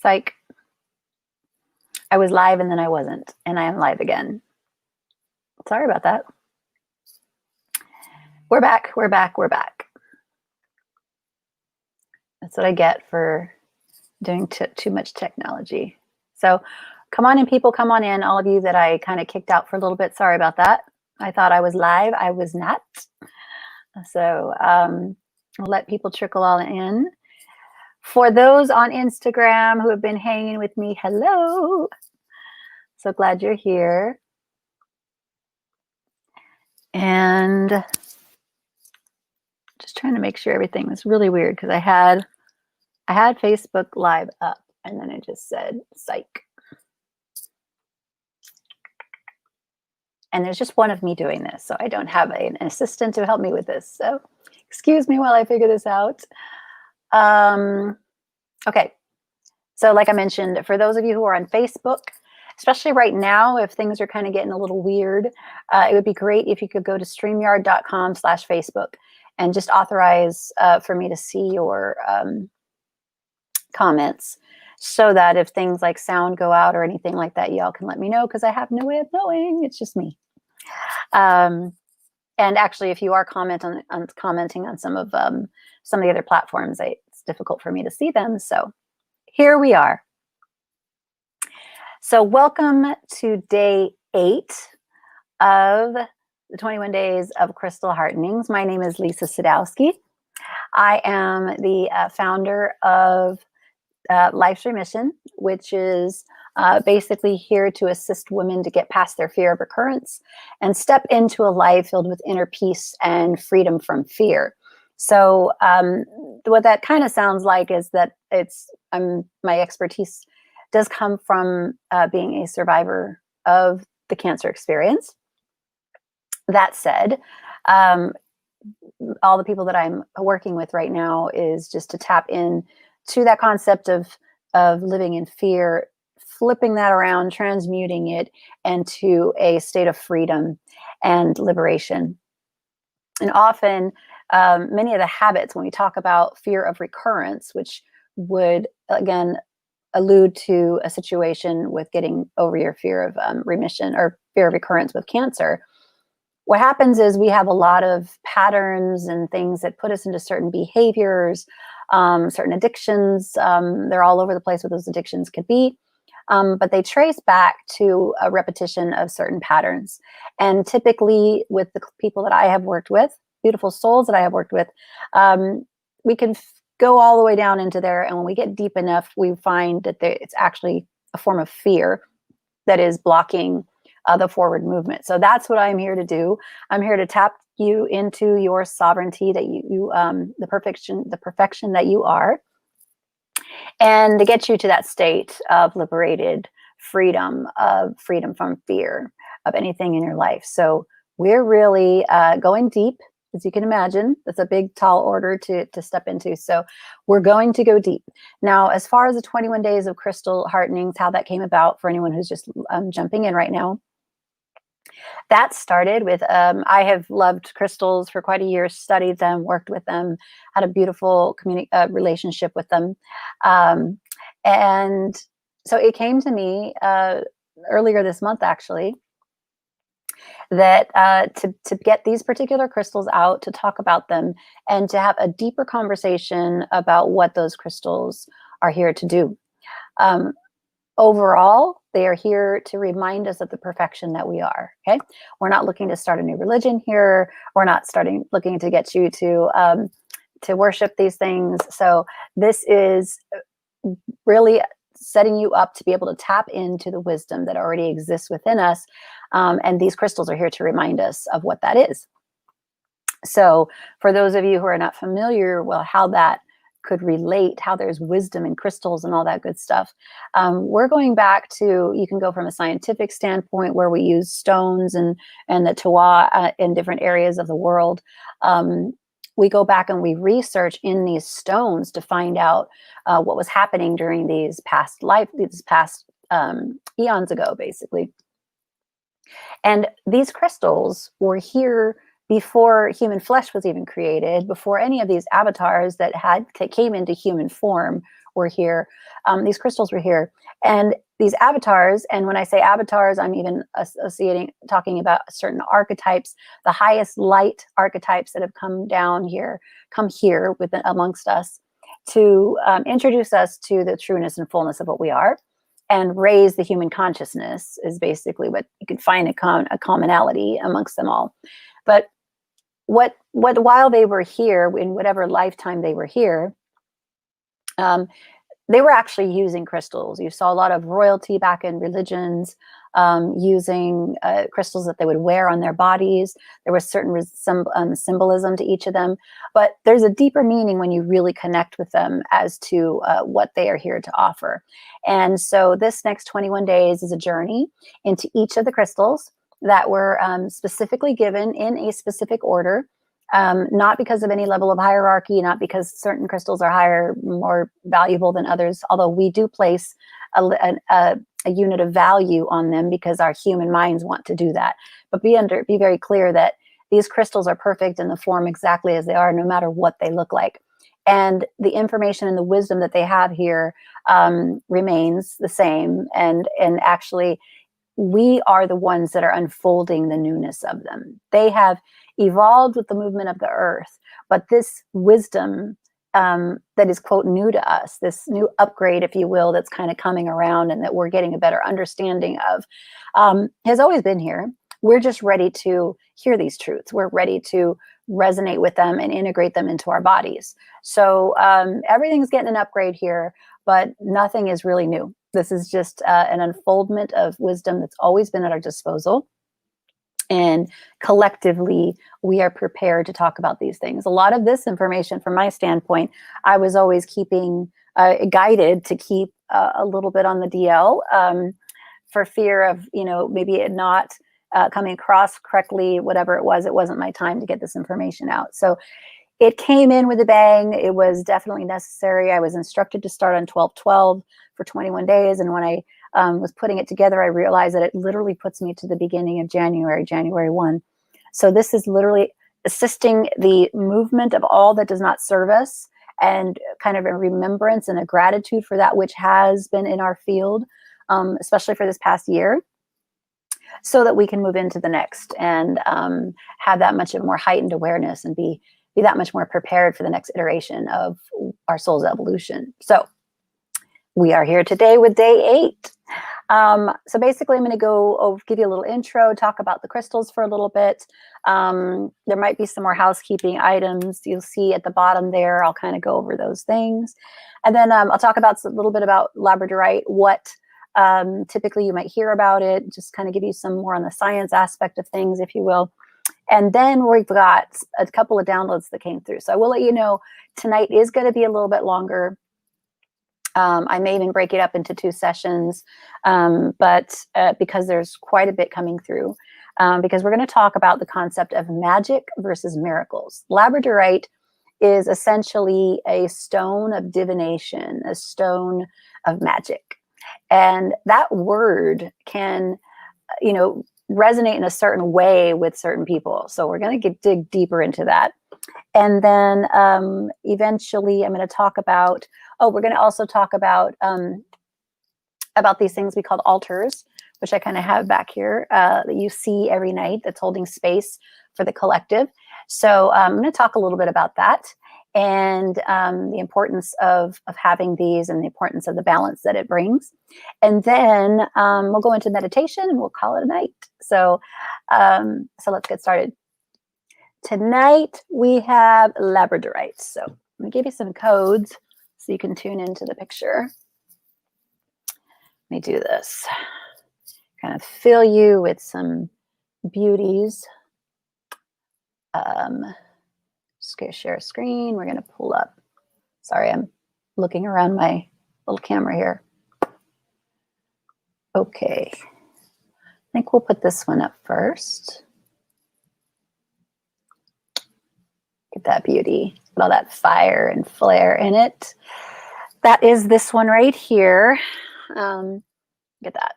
Psych. I was live and then I wasn't, and I am live again. Sorry about that. We're back, we're back, we're back. That's what I get for doing too much technology. So come on in, people, come on in. All of you that I kind of kicked out for a little bit, sorry about that. I thought I was live, I was not. So I'll let people trickle all in. For those on Instagram who have been hanging with me, hello. So glad you're here. And just trying to make sure everything was really weird because I had Facebook Live up and then it just said psych. And there's just one of me doing this, so I don't have an assistant to help me with this. So excuse me while I figure this out. Okay, so like I mentioned, for those of you who are on Facebook, especially right now, if things are kind of getting a little weird, it would be great if you could go to streamyard.com/Facebook and just authorize for me to see your comments, so that if things like sound go out or anything like that, y'all can let me know, because I have no way of knowing. It's just me. And actually, if you are commenting on some of the other platforms, it's difficult for me to see them. So here we are. So welcome to day 8 of the 21 days of Crystal Heartenings. My name is Lisa Sadowski. I am the founder of Life's Remission, which is basically here to assist women to get past their fear of recurrence and step into a life filled with inner peace and freedom from fear. So what that kind of sounds like is that my expertise does come from being a survivor of the cancer experience. That said, all the people that I'm working with right now is just to tap in to that concept of living in fear, flipping that around, transmuting it into a state of freedom and liberation. And often, many of the habits, when we talk about fear of recurrence, which would, again, allude to a situation with getting over your fear of remission or fear of recurrence with cancer, what happens is we have a lot of patterns and things that put us into certain behaviors, certain addictions. They're all over the place what those addictions could be, but they trace back to a repetition of certain patterns. And typically with the people that I have worked with, beautiful souls that I have worked with, we can go all the way down into there. And when we get deep enough, we find that it's actually a form of fear that is blocking the forward movement. So that's what I'm here to do. I'm here to tap you into your sovereignty, that the perfection that you are, and to get you to that state of liberated freedom from fear of anything in your life. So we're really going deep. As you can imagine, that's a big, tall order to step into. So we're going to go deep. Now, as far as the 21 days of Crystal Heartenings, how that came about for anyone who's just jumping in right now, that started with, I have loved crystals for quite a year, studied them, worked with them, had a beautiful relationship with them. And so it came to me earlier this month, actually, that to get these particular crystals out, to talk about them, and to have a deeper conversation about what those crystals are here to do. Overall, they are here to remind us of the perfection that we are. Okay, we're not looking to start a new religion here. We're not looking to get you to worship these things. So this is really setting you up to be able to tap into the wisdom that already exists within us. And these crystals are here to remind us of what that is. So for those of you who are not familiar, well, how that could relate, how there's wisdom in crystals and all that good stuff, we're going back to, you can go from a scientific standpoint where we use stones and the Tawa in different areas of the world. We go back and we research in these stones to find out what was happening during these past eons ago, basically. And these crystals were here before human flesh was even created, before any of these avatars that came into human form were here. These crystals were here. And these avatars, and when I say avatars, I'm even talking about certain archetypes, the highest light archetypes that have come here amongst us to introduce us to the trueness and fullness of what we are, and raise the human consciousness is basically what you could find a commonality amongst them all. But while they were here, in whatever lifetime they were here, they were actually using crystals. You saw a lot of royalty back in religions using crystals that they would wear on their bodies. There was certain symbolism to each of them, but there's a deeper meaning when you really connect with them as to what they are here to offer. And so this next 21 days is a journey into each of the crystals that were specifically given in a specific order. Not because of any level of hierarchy, not because certain crystals are more valuable than others, although we do place a unit of value on them because our human minds want to do that. But be very clear that these crystals are perfect in the form exactly as they are, no matter what they look like. And the information and the wisdom that they have here remains the same. And actually, we are the ones that are unfolding the newness of them. They have evolved with the movement of the earth, but this wisdom that is, quote, new to us, this new upgrade, if you will, that's kind of coming around and that we're getting a better understanding of, has always been here. We're just ready to hear these truths. We're ready to resonate with them and integrate them into our bodies. So everything's getting an upgrade here, but nothing is really new. This is just an unfoldment of wisdom that's always been at our disposal. And collectively, we are prepared to talk about these things. A lot of this information, from my standpoint, I was always keeping guided to keep a little bit on the DL for fear of, maybe it not coming across correctly, whatever it wasn't my time to get this information out. So it came in with a bang. It was definitely necessary. I was instructed to start on 12/12 for 21 days. And when I was putting it together, I realized that it literally puts me to the beginning of January 1. So this is literally assisting the movement of all that does not serve us, and kind of a remembrance and a gratitude for that which has been in our field, especially for this past year, so that we can move into the next and have that much of more heightened awareness and be that much more prepared for the next iteration of our soul's evolution. So we are here today with day 8. So basically, I'm going to give you a little intro, talk about the crystals for a little bit. There might be some more housekeeping items you'll see at the bottom there. I'll kind of go over those things. And then I'll talk about a little bit about Labradorite, what typically you might hear about it, just kind of give you some more on the science aspect of things, if you will. And then we've got a couple of downloads that came through. So I will let you know tonight is going to be a little bit longer. I may even break it up into 2 sessions, but because there's quite a bit coming through, because we're going to talk about the concept of magic versus miracles. Labradorite is essentially a stone of divination, a stone of magic. And that word can, resonate in a certain way with certain people. So we're going to dig deeper into that. And then eventually I'm going to talk about, we're going to also talk about these things we call altars, which I kind of have back here that you see every night that's holding space for the collective. So I'm going to talk a little bit about that and the importance of having these and the importance of the balance that it brings. And then we'll go into meditation and we'll call it a night. So let's get started. Tonight we have Labradorite. So I'm going to give you some codes so you can tune into the picture. Let me do this. Kind of fill you with some beauties. Just going to share a screen. We're going to pull up. Sorry, I'm looking around my little camera here. Okay. I think we'll put this one up first. Get that beauty, all that fire and flare in it. That is this one right here. Look at that.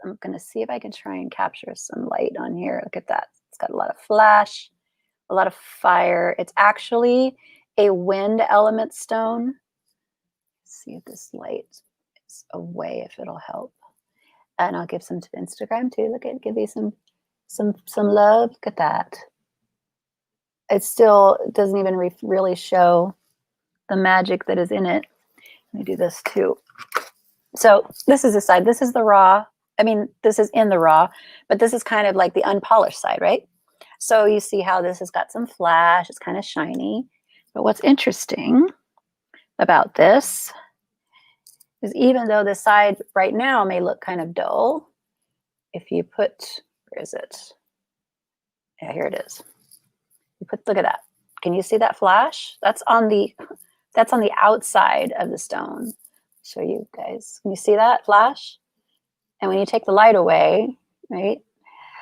I'm going to see if I can try and capture some light on here. Look at that. It's got a lot of flash, a lot of fire. It's actually a wind element stone. See if this light is away, if it'll help. And I'll give some to Instagram too. Look at, give you some love. Look at that. It still doesn't even really show the magic that is in it. Let me do this too. So this is the side. This is the raw. I mean, this is in the raw, but this is kind of like the unpolished side, right? So you see how this has got some flash. It's kind of shiny. But what's interesting about this is even though the side right now may look kind of dull, if you put, where is it? Yeah, here it is. You put, look at that. Can you see that flash? That's on the outside of the stone. Show you guys. Can you see that flash? And when you take the light away, right?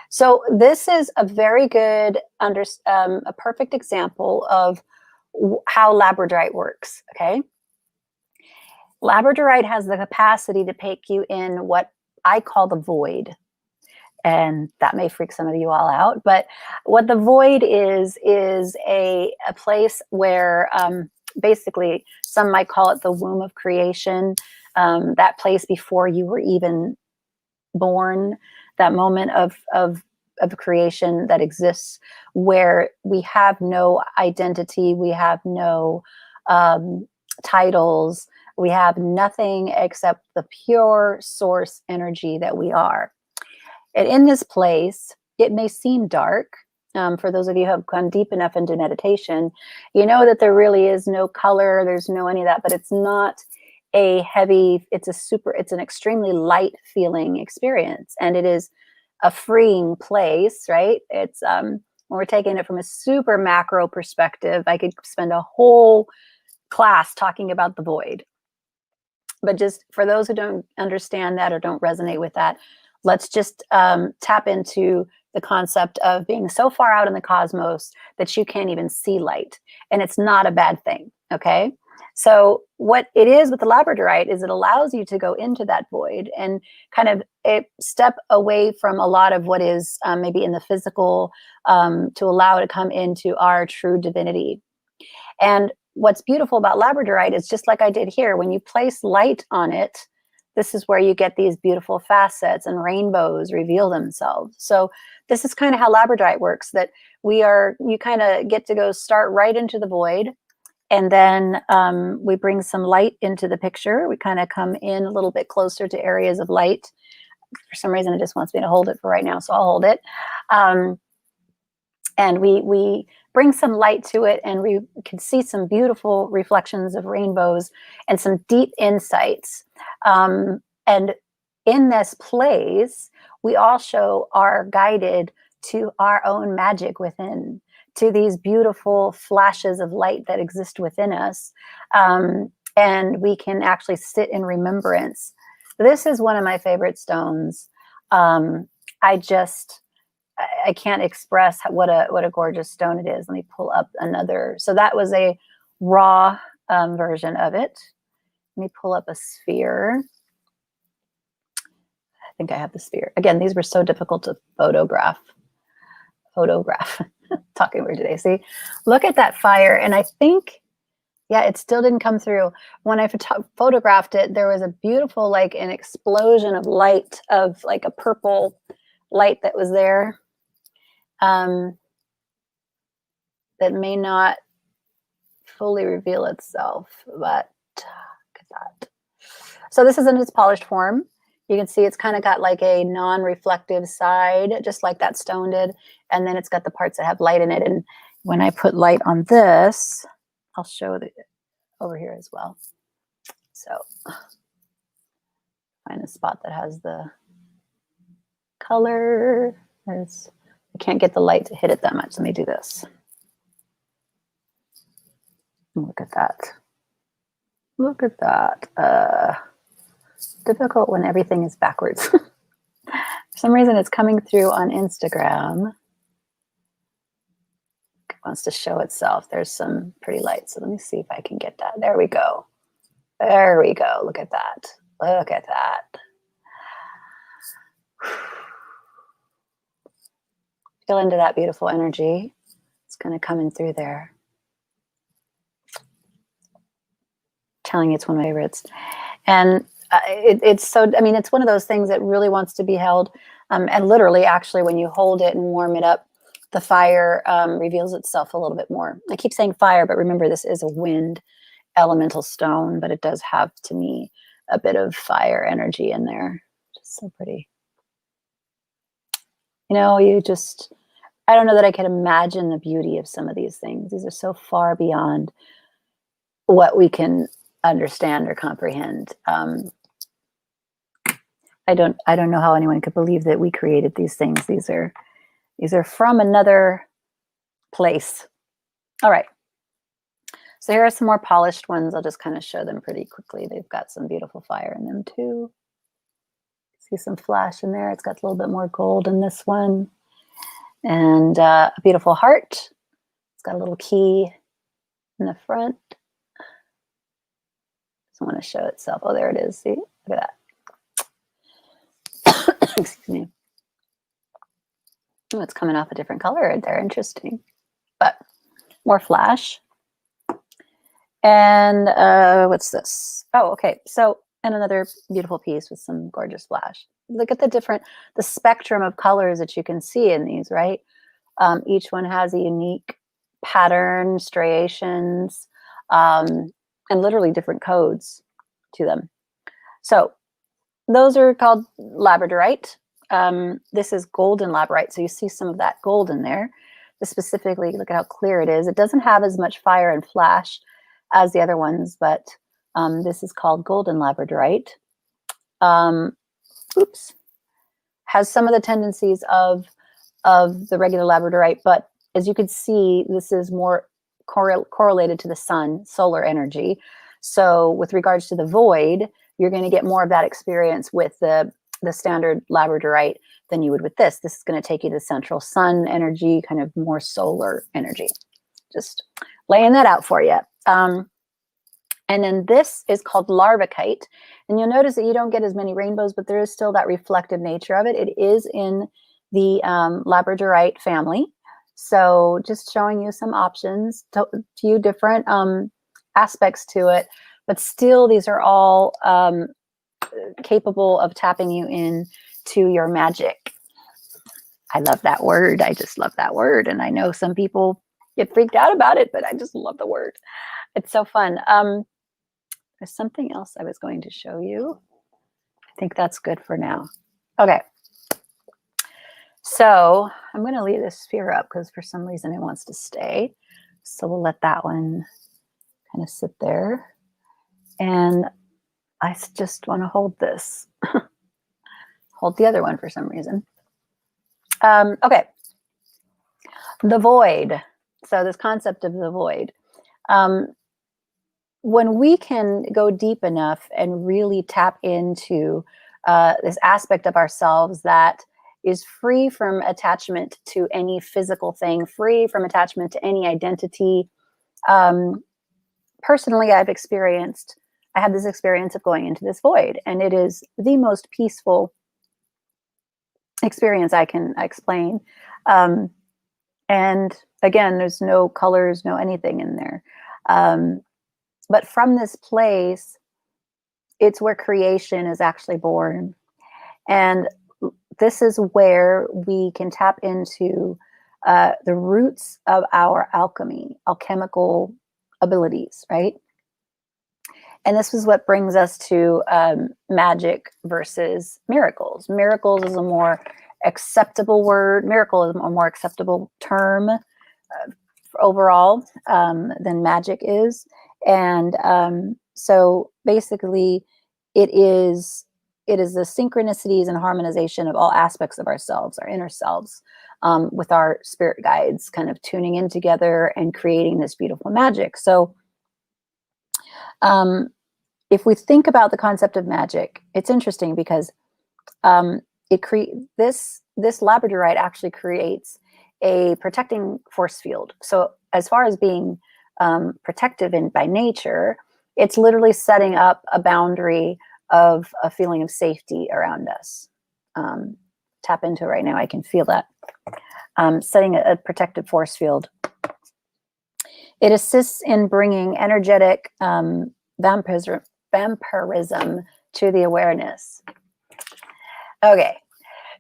So this is a very good, a perfect example of how Labradorite works, okay? Labradorite has the capacity to take you in what I call the void. And that may freak some of you all out. But what the void is a place where basically some might call it the womb of creation, that place before you were even born, that moment of creation that exists where we have no identity, we have no titles, we have nothing except the pure source energy that we are. And in this place, it may seem dark. For those of you who have gone deep enough into meditation, you know that there really is no color, there's no any of that, but it's not a heavy, it's an extremely light feeling experience. And it is a freeing place, right? It's, when we're taking it from a super macro perspective, I could spend a whole class talking about the void. But just for those who don't understand that or don't resonate with that, let's just tap into the concept of being so far out in the cosmos that you can't even see light. And it's not a bad thing, okay? So what it is with the Labradorite is it allows you to go into that void and kind of step away from a lot of what is maybe in the physical to allow it to come into our true divinity. And what's beautiful about Labradorite is just like I did here, when you place light on it, this is where you get these beautiful facets and rainbows reveal themselves. So this is kind of how Labradorite works, that you kind of get to go start right into the void. And then we bring some light into the picture. We kind of come in a little bit closer to areas of light. For some reason, it just wants me to hold it for right now, so I'll hold it. And we bring some light to it, and we can see some beautiful reflections of rainbows and some deep insights. And in this place, we also are guided to our own magic within, to these beautiful flashes of light that exist within us. And we can actually sit in remembrance. This is one of my favorite stones. I can't express what a gorgeous stone it is. Let me pull up another. So that was a raw version of it. Let me pull up a sphere. I think I have the sphere. Again, these were so difficult to photograph. Talking weird today. See, look at that fire. And I think, yeah, it still didn't come through. When I photographed it, there was a beautiful, like an explosion of light, of like a purple light that was there. That may not fully reveal itself, but look at that. So this is in its polished form. You can see it's kind of got like a non-reflective side, just like that stone did. And then it's got the parts that have light in it. And when I put light on this, I'll show it over here as well. So find a spot that has the color. I can't get the light to hit it that much. Let me do this. Look at that. Look at that. Difficult when everything is backwards. For some reason, it's coming through on Instagram. It wants to show itself. There's some pretty light. So let me see if I can get that. There we go. There we go. Look at that. Look at that. Feel into that beautiful energy. It's going to come in through there. telling you, it's one of my favorites. And it's so, I mean, it's one of those things that really wants to be held. And literally, actually, when you hold it and warm it up, the fire reveals itself a little bit more. I keep saying fire, but remember, this is a wind elemental stone, but it does have, to me, a bit of fire energy in there. Just so pretty. You know, I don't know that I could imagine the beauty of some of these things. These are so far beyond what we can understand or comprehend. I don't know how anyone could believe that we created these things. These are from another place. All right. So here are some more polished ones. I'll just kind of show them pretty quickly. They've got some beautiful fire in them too. See some flash in there. It's got a little bit more gold in this one. And a beautiful heart. It's got a little key in the front. Doesn't want to show itself. Oh, there it is. See? Look at that. Excuse me. Oh, it's coming off a different color right there. Interesting. But more flash. And what's this? Oh, okay. So, and another beautiful piece with some gorgeous flash. Look at the spectrum of colors that you can see in these, right? Each one has a unique pattern, striations, and literally different codes to them. So those are called Labradorite. This is golden Labradorite. So you see some of that gold in there. This specifically, look at how clear it is. It doesn't have as much fire and flash as the other ones, but this is called golden Labradorite. Has some of the tendencies of the regular Labradorite, but as you can see, this is more correlated to the sun, solar energy. So with regards to the void, you're going to get more of that experience with the standard Labradorite than you would with this. This is going to take you to central sun energy, kind of more solar energy. Just laying that out for you. And then this is called Larvikite. And you'll notice that you don't get as many rainbows, but there is still that reflective nature of it. It is in the Labradorite family. So just showing you some options, a few different aspects to it. But still, these are all capable of tapping you in to your magic. I love that word. I just love that word. And I know some people get freaked out about it, but I just love the word. It's so fun. There's something else I was going to show you. I think that's good for now. Okay. So I'm going to leave this sphere up because for some reason it wants to stay. So we'll let that one kind of sit there. And I just want to hold this. Hold the other one for some reason. Okay. The void. So this concept of the void. When we can go deep enough and really tap into this aspect of ourselves that is free from attachment to any physical thing, free from attachment to any identity. Personally, I had this experience of going into this void, and it is the most peaceful experience I can explain. And again, there's no colors, no anything in there. But from this place, it's where creation is actually born. And this is where we can tap into the roots of our alchemical abilities, right? And this is what brings us to magic versus miracles. Miracles is a more acceptable word. Miracle is a more acceptable term overall than magic is. And so basically it is the synchronicities and harmonization of all aspects of ourselves, our inner selves, with our spirit guides kind of tuning in together and creating this beautiful magic. So if we think about the concept of magic, it's interesting because this Labradorite actually creates a protecting force field. So as far as being protective by nature, it's literally setting up a boundary of a feeling of safety around us. Tap into it right now. I can feel that. Setting a protective force field. It assists in bringing energetic vampirism to the awareness. Okay,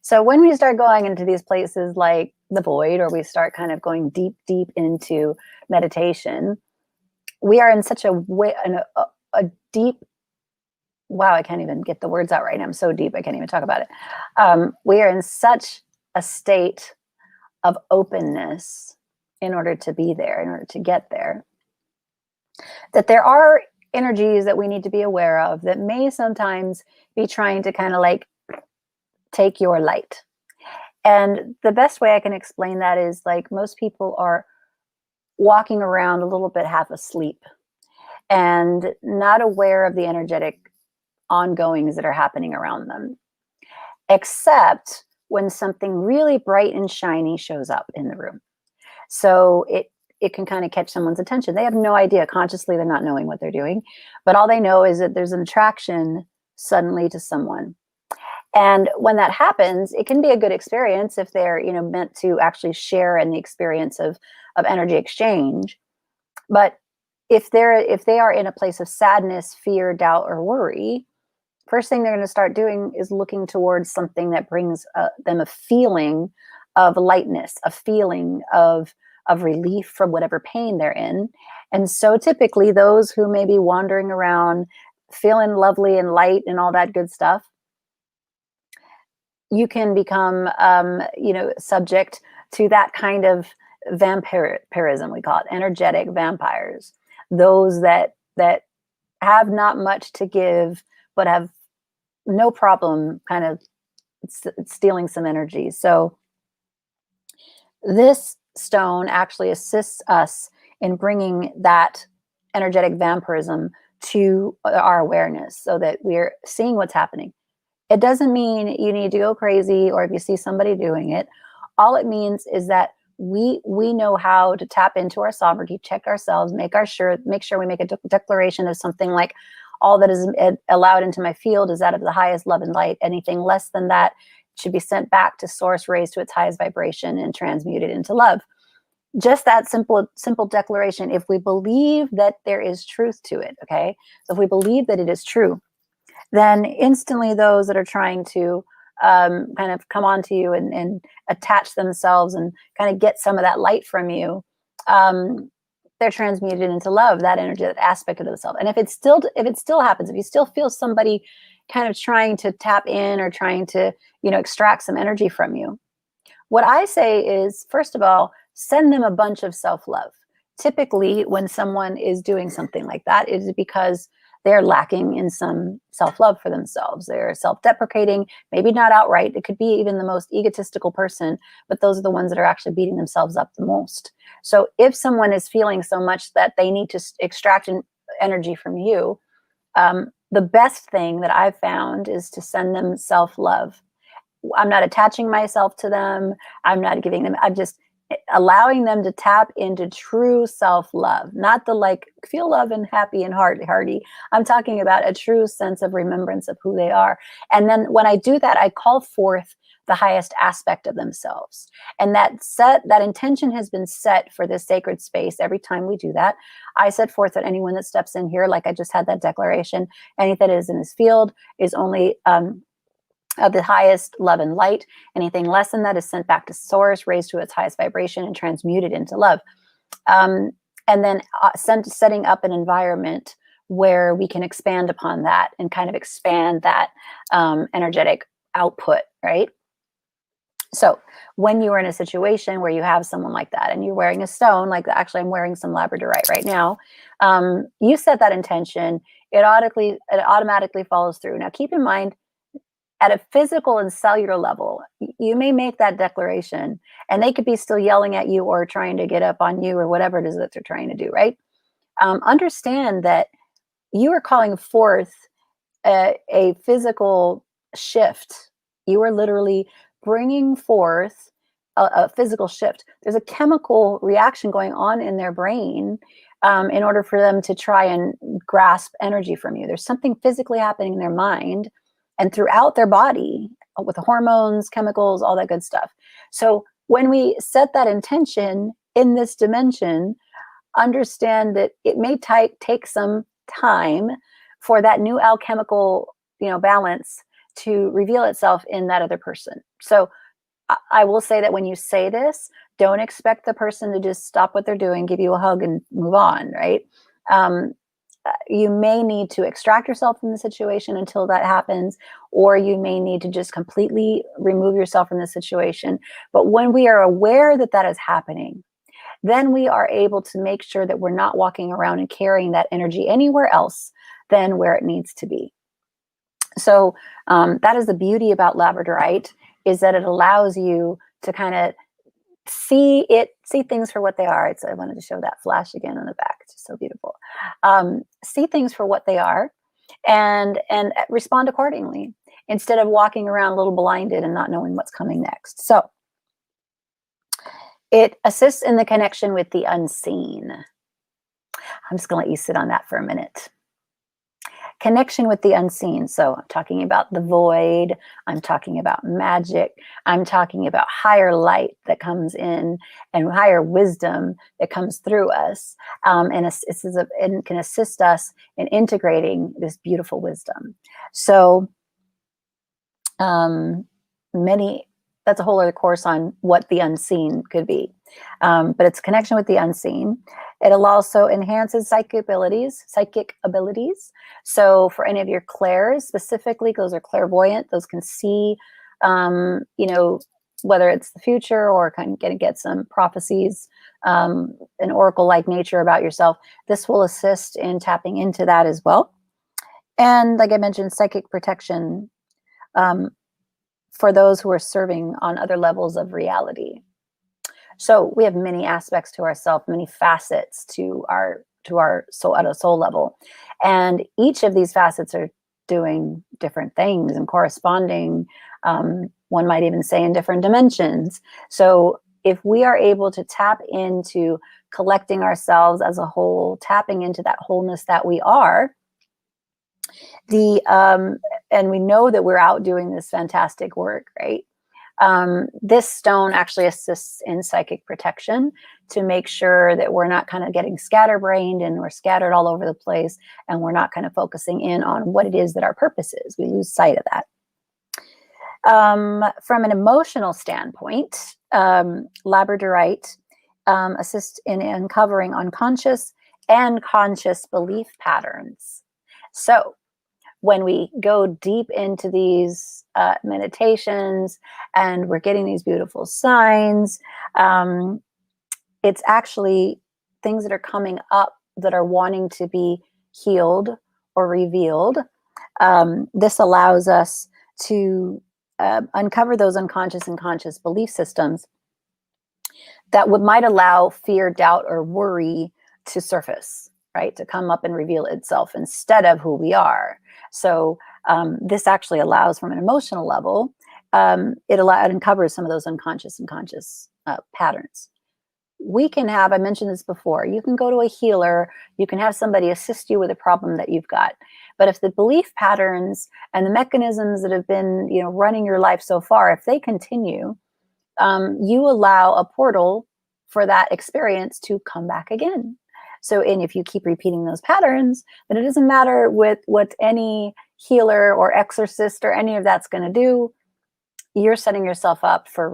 so when we start going into these places like the void, or we start kind of going deep, deep into meditation, we are in such a deep, wow, I can't even get the words out right now. I'm so deep, I can't even talk about it. We are in such a state of openness in order to be there, in order to get there, that there are energies that we need to be aware of that may sometimes be trying to kind of like take your light. And the best way I can explain that is like most people are walking around a little bit half asleep and not aware of the energetic ongoings that are happening around them, except when something really bright and shiny shows up in the room. So it can kind of catch someone's attention. They have no idea. Consciously, they're not knowing what they're doing, but all they know is that there's an attraction suddenly to someone. And when that happens, it can be a good experience if they're, you know, meant to actually share in the experience of energy exchange. But if they are in a place of sadness, fear, doubt, or worry, first thing they're going to start doing is looking towards something that brings them a feeling of lightness, a feeling of relief from whatever pain they're in. And so typically those who may be wandering around feeling lovely and light and all that good stuff, you can become, you know, subject to that kind of vampirism, we call it, energetic vampires. Those that have not much to give, but have no problem kind of stealing some energy. So this stone actually assists us in bringing that energetic vampirism to our awareness so that we're seeing what's happening. It doesn't mean you need to go crazy, or if you see somebody doing it. All it means is that we know how to tap into our sovereignty, check ourselves, make sure we make a declaration of something like, all that is allowed into my field is out of the highest love and light. Anything less than that should be sent back to source, raised to its highest vibration, and transmuted into love. Just that simple declaration. If we believe that there is truth to it, okay? So if we believe that it is true, then instantly those that are trying to kind of come onto you and attach themselves and kind of get some of that light from you, they're transmuted into love, that energy, that aspect of themselves. And if it still happens, if you still feel somebody kind of trying to tap in or trying to, you know, extract some energy from you, what I say is, first of all, send them a bunch of self-love. Typically, when someone is doing something like that, it is because they're lacking in some self-love for themselves. They're self-deprecating, maybe not outright. It could be even the most egotistical person, but those are the ones that are actually beating themselves up the most. So if someone is feeling so much that they need to extract energy from you, the best thing that I've found is to send them self-love. I'm not attaching myself to them. I'm not giving them, I'm just allowing them to tap into true self-love, not the like feel love and happy and hearty. I'm talking about a true sense of remembrance of who they are. And then when I do that, I call forth the highest aspect of themselves. And that intention has been set for this sacred space. Every time we do that, I set forth that anyone that steps in here, like I just had that declaration, anything that is in this field is only of the highest love and light. Anything less than that is sent back to source, raised to its highest vibration, and transmuted into love. And then setting up an environment where we can expand upon that and kind of expand that energetic output, right? So when you are in a situation where you have someone like that and you're wearing a stone, like actually I'm wearing some Labradorite right now, you set that intention, it automatically follows through. Now keep in mind, at a physical and cellular level, you may make that declaration and they could be still yelling at you or trying to get up on you or whatever it is that they're trying to do, right? Understand that you are calling forth a physical shift. You are literally bringing forth a physical shift. There's a chemical reaction going on in their brain in order for them to try and grasp energy from you. There's something physically happening in their mind and throughout their body with the hormones, chemicals, all that good stuff. So when we set that intention in this dimension, understand that it may take some time for that new alchemical, balance to reveal itself in that other person. So I will say that when you say this, don't expect the person to just stop what they're doing, give you a hug, and move on, right? You may need to extract yourself from the situation until that happens, or you may need to just completely remove yourself from the situation. But when we are aware that that is happening, then we are able to make sure that we're not walking around and carrying that energy anywhere else than where it needs to be. So that is the beauty about Labradorite, is that it allows you to kind of see things for what they are. I wanted to show that flash again on the back. It's just so beautiful. See things for what they are, and respond accordingly, instead of walking around a little blinded and not knowing what's coming next. So it assists in the connection with the unseen. I'm just going to let you sit on that for a minute. Connection with the unseen. So I'm talking about the void. I'm talking about magic. I'm talking about higher light that comes in, and higher wisdom that comes through us, and can assist us in integrating this beautiful wisdom. So that's a whole other course on what the unseen could be. But it's connection with the unseen. It also enhances psychic abilities. So for any of your clairs, specifically, those are clairvoyant. Those can see, whether it's the future or kind of get some prophecies, an oracle-like nature about yourself. This will assist in tapping into that as well. And like I mentioned, psychic protection, for those who are serving on other levels of reality. So we have many aspects to ourselves, many facets to our soul at a soul level. And each of these facets are doing different things and corresponding, one might even say, in different dimensions. So if we are able to tap into collecting ourselves as a whole, tapping into that wholeness that we are, and we know that we're out doing this fantastic work, right? This stone actually assists in psychic protection to make sure that we're not kind of getting scatterbrained and we're scattered all over the place, and we're not kind of focusing in on what it is that our purpose is. We lose sight of that. From an emotional standpoint, Labradorite assists in uncovering unconscious and conscious belief patterns. So when we go deep into these meditations and we're getting these beautiful signs, it's actually things that are coming up that are wanting to be healed or revealed. This allows us to uncover those unconscious and conscious belief systems that might allow fear, doubt, or worry to surface, right? To come up and reveal itself instead of who we are. So this actually allows, from an emotional level, it uncovers some of those unconscious and conscious patterns. We can have, I mentioned this before, you can go to a healer, you can have somebody assist you with a problem that you've got. But if the belief patterns and the mechanisms that have been, running your life so far, if they continue, you allow a portal for that experience to come back again. So, and if you keep repeating those patterns, then it doesn't matter what any healer or exorcist or any of that's going to do. You're setting yourself up for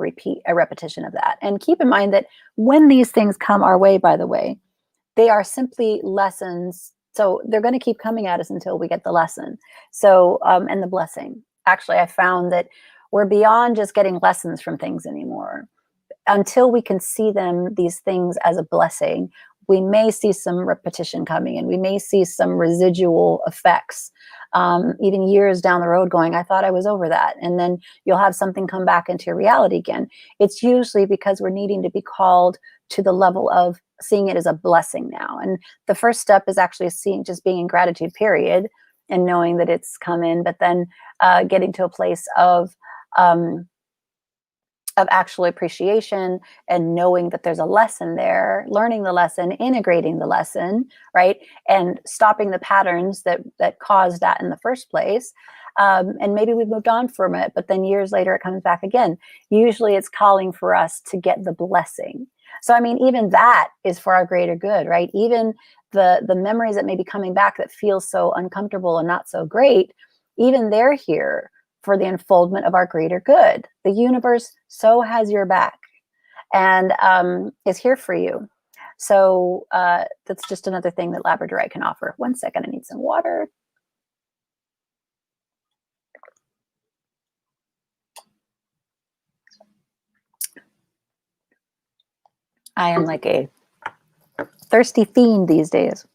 a repetition of that. And keep in mind that when these things come our way, by the way, they are simply lessons. So they're going to keep coming at us until we get the lesson. So, and the blessing. Actually, I found that we're beyond just getting lessons from things anymore. Until we can see these things as a blessing, we may see some repetition coming in. We may see some residual effects, even years down the road going, I thought I was over that. And then you'll have something come back into your reality again. It's usually because we're needing to be called to the level of seeing it as a blessing now. And the first step is actually just being in gratitude, period, and knowing that it's come in, but then getting to a place of actual appreciation and knowing that there's a lesson there, learning the lesson, integrating the lesson, right? And stopping the patterns that caused that in the first place. And maybe we've moved on from it, but then years later it comes back again. Usually it's calling for us to get the blessing. So, I mean, even that is for our greater good, right? Even the memories that may be coming back that feel so uncomfortable and not so great, even they're here for the unfoldment of our greater good. The universe so has your back and is here for you. So that's just another thing that Labradorite can offer. One second, I need some water. I am like a thirsty fiend these days.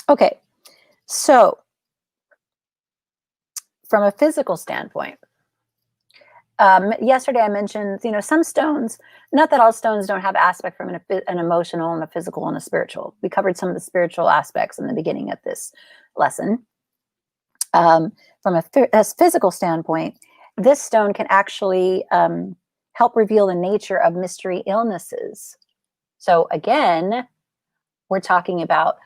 Okay, so from a physical standpoint, yesterday I mentioned, some stones, not that all stones don't have aspect from an emotional and a physical and a spiritual. We covered some of the spiritual aspects in the beginning of this lesson. From a physical standpoint, this stone can actually help reveal the nature of mystery illnesses. So again, we're talking about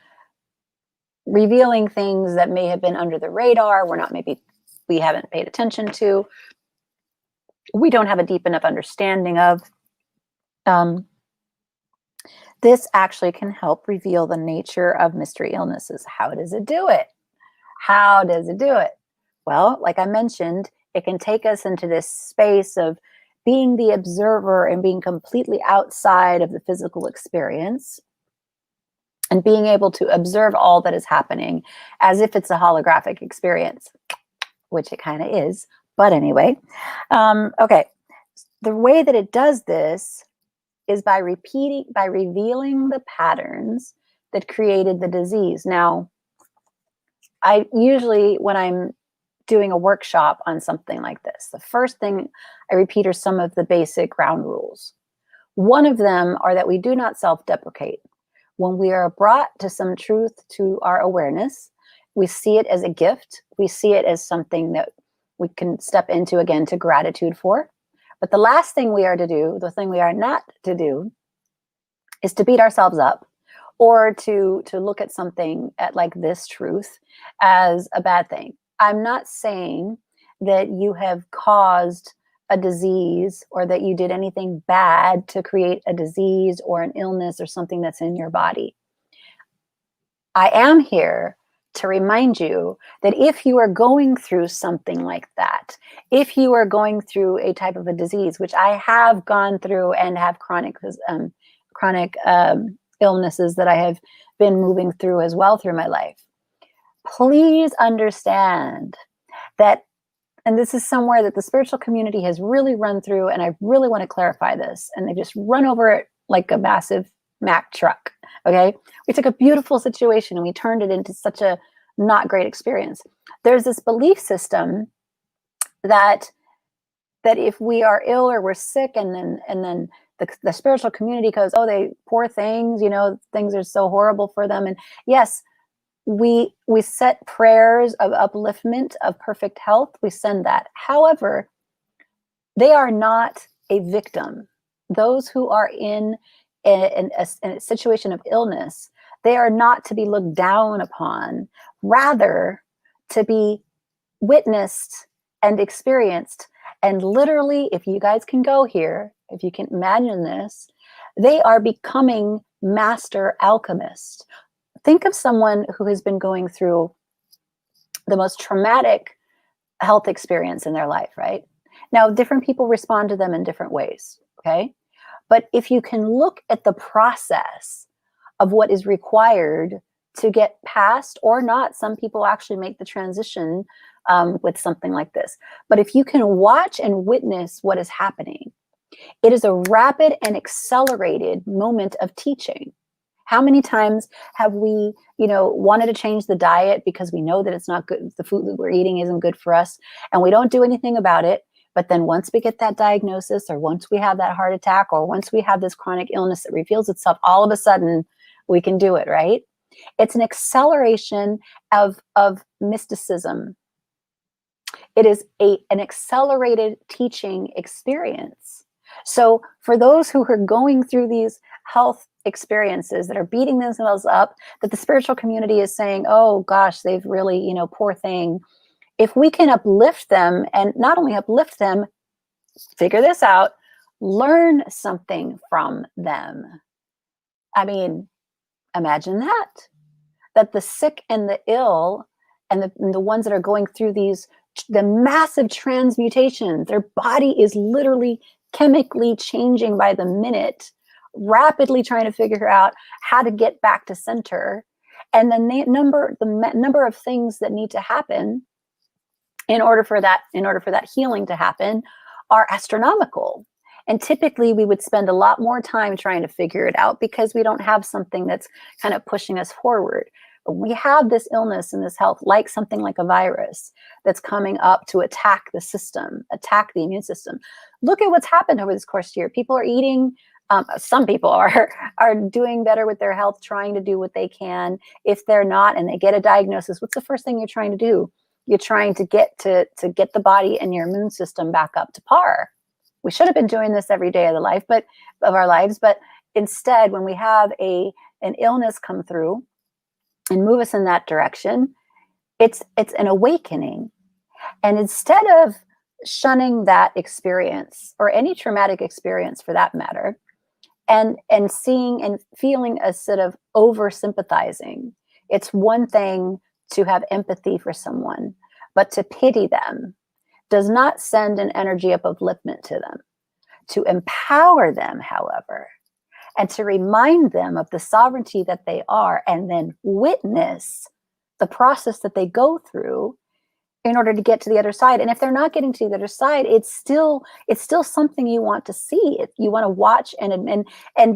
revealing things that may have been under the radar, we haven't paid attention to, we don't have a deep enough understanding of. This actually can help reveal the nature of mystery illnesses. How does it do it? How does it do it? Well, like I mentioned, it can take us into this space of being the observer and being completely outside of the physical experience and being able to observe all that is happening as if it's a holographic experience, which it kind of is. But anyway, okay. The way that it does this is by revealing the patterns that created the disease. Now, I usually, when I'm doing a workshop on something like this, the first thing I repeat are some of the basic ground rules. One of them are that we do not self-deprecate. When we are brought to some truth to our awareness, we see it as a gift. We see it as something that we can step into, again, to gratitude for. But the last thing we are to do, the thing we are not to do, is to beat ourselves up or to look at something like this truth as a bad thing. I'm not saying that you have caused a disease or that you did anything bad to create a disease or an illness or something that's in your body. I am here to remind you that if you are going through something like that, if you are going through a type of a disease, which I have gone through and have chronic illnesses that I have been moving through as well through my life, please understand that, and this is somewhere that the spiritual community has really run through, and I really want to clarify this, and they just run over it like a massive Mack truck, okay? We took a beautiful situation and we turned it into such a not great experience. There's this belief system that if we are ill or we're sick, and then the spiritual community goes, oh, they poor things, things are so horrible for them. And yes, we set prayers of upliftment, of perfect health. We send that. However, they are not a victim. Those who are in a situation of illness, they are not to be looked down upon, rather to be witnessed and experienced. And literally, if you guys can go here, if you can imagine this, they are becoming master alchemists. Think of someone who has been going through the most traumatic health experience in their life, right? Now, different people respond to them in different ways, okay? But if you can look at the process of what is required to get past or not, some people actually make the transition with something like this. But if you can watch and witness what is happening, it is a rapid and accelerated moment of teaching. How many times have we, wanted to change the diet because we know that it's not good, the food that we're eating isn't good for us, and we don't do anything about it. But then once we get that diagnosis, or once we have that heart attack, or once we have this chronic illness that reveals itself, all of a sudden we can do it, right? It's an acceleration of mysticism. It is an accelerated teaching experience. So for those who are going through these health experiences that are beating themselves up, that the spiritual community is saying, oh gosh, they've really, poor thing. If we can uplift them, and not only uplift them, figure this out, learn something from them. I mean, imagine that the sick and the ill and the ones that are going through the massive transmutations, their body is literally chemically changing by the minute, rapidly trying to figure out how to get back to center. And then the number of things that need to happen in order for that healing to happen are astronomical. And typically we would spend a lot more time trying to figure it out because we don't have something that's kind of pushing us forward. But we have this illness and this health, like something like a virus that's coming up to attack the system, attack the immune system. Look at what's happened over this course of the year. People are eating, some people are doing better with their health, trying to do what they can. If they're not and they get a diagnosis, what's the first thing you're trying to do? You're trying to get the body and your immune system back up to par. We should have been doing this every day of our lives, but instead, when we have an illness come through and move us in that direction, it's an awakening. And instead of shunning that experience, or any traumatic experience for that matter, and seeing and feeling a sort of over sympathizing, it's one thing to have empathy for someone, but to pity them does not send an energy of upliftment to them. To empower them, however, and to remind them of the sovereignty that they are, and then witness the process that they go through in order to get to the other side. And if they're not getting to the other side, it's still something you want to see. You want to watch and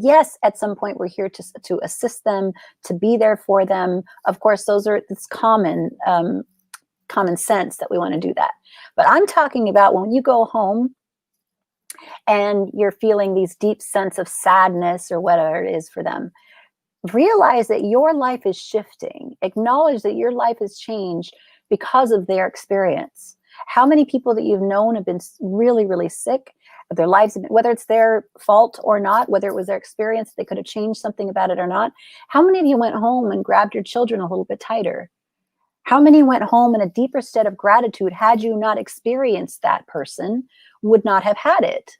yes, at some point we're here to assist them, to be there for them. Of course, it's common sense that we want to do that. But I'm talking about when you go home and you're feeling these deep sense of sadness or whatever it is for them, realize that your life is shifting. Acknowledge that your life has changed because of their experience. How many people that you've known have been really, really sick? Their lives, whether it's their fault or not, whether it was their experience, they could have changed something about it or not. How many of you went home and grabbed your children a little bit tighter? How many went home in a deeper state of gratitude had you not experienced that person, would not have had it?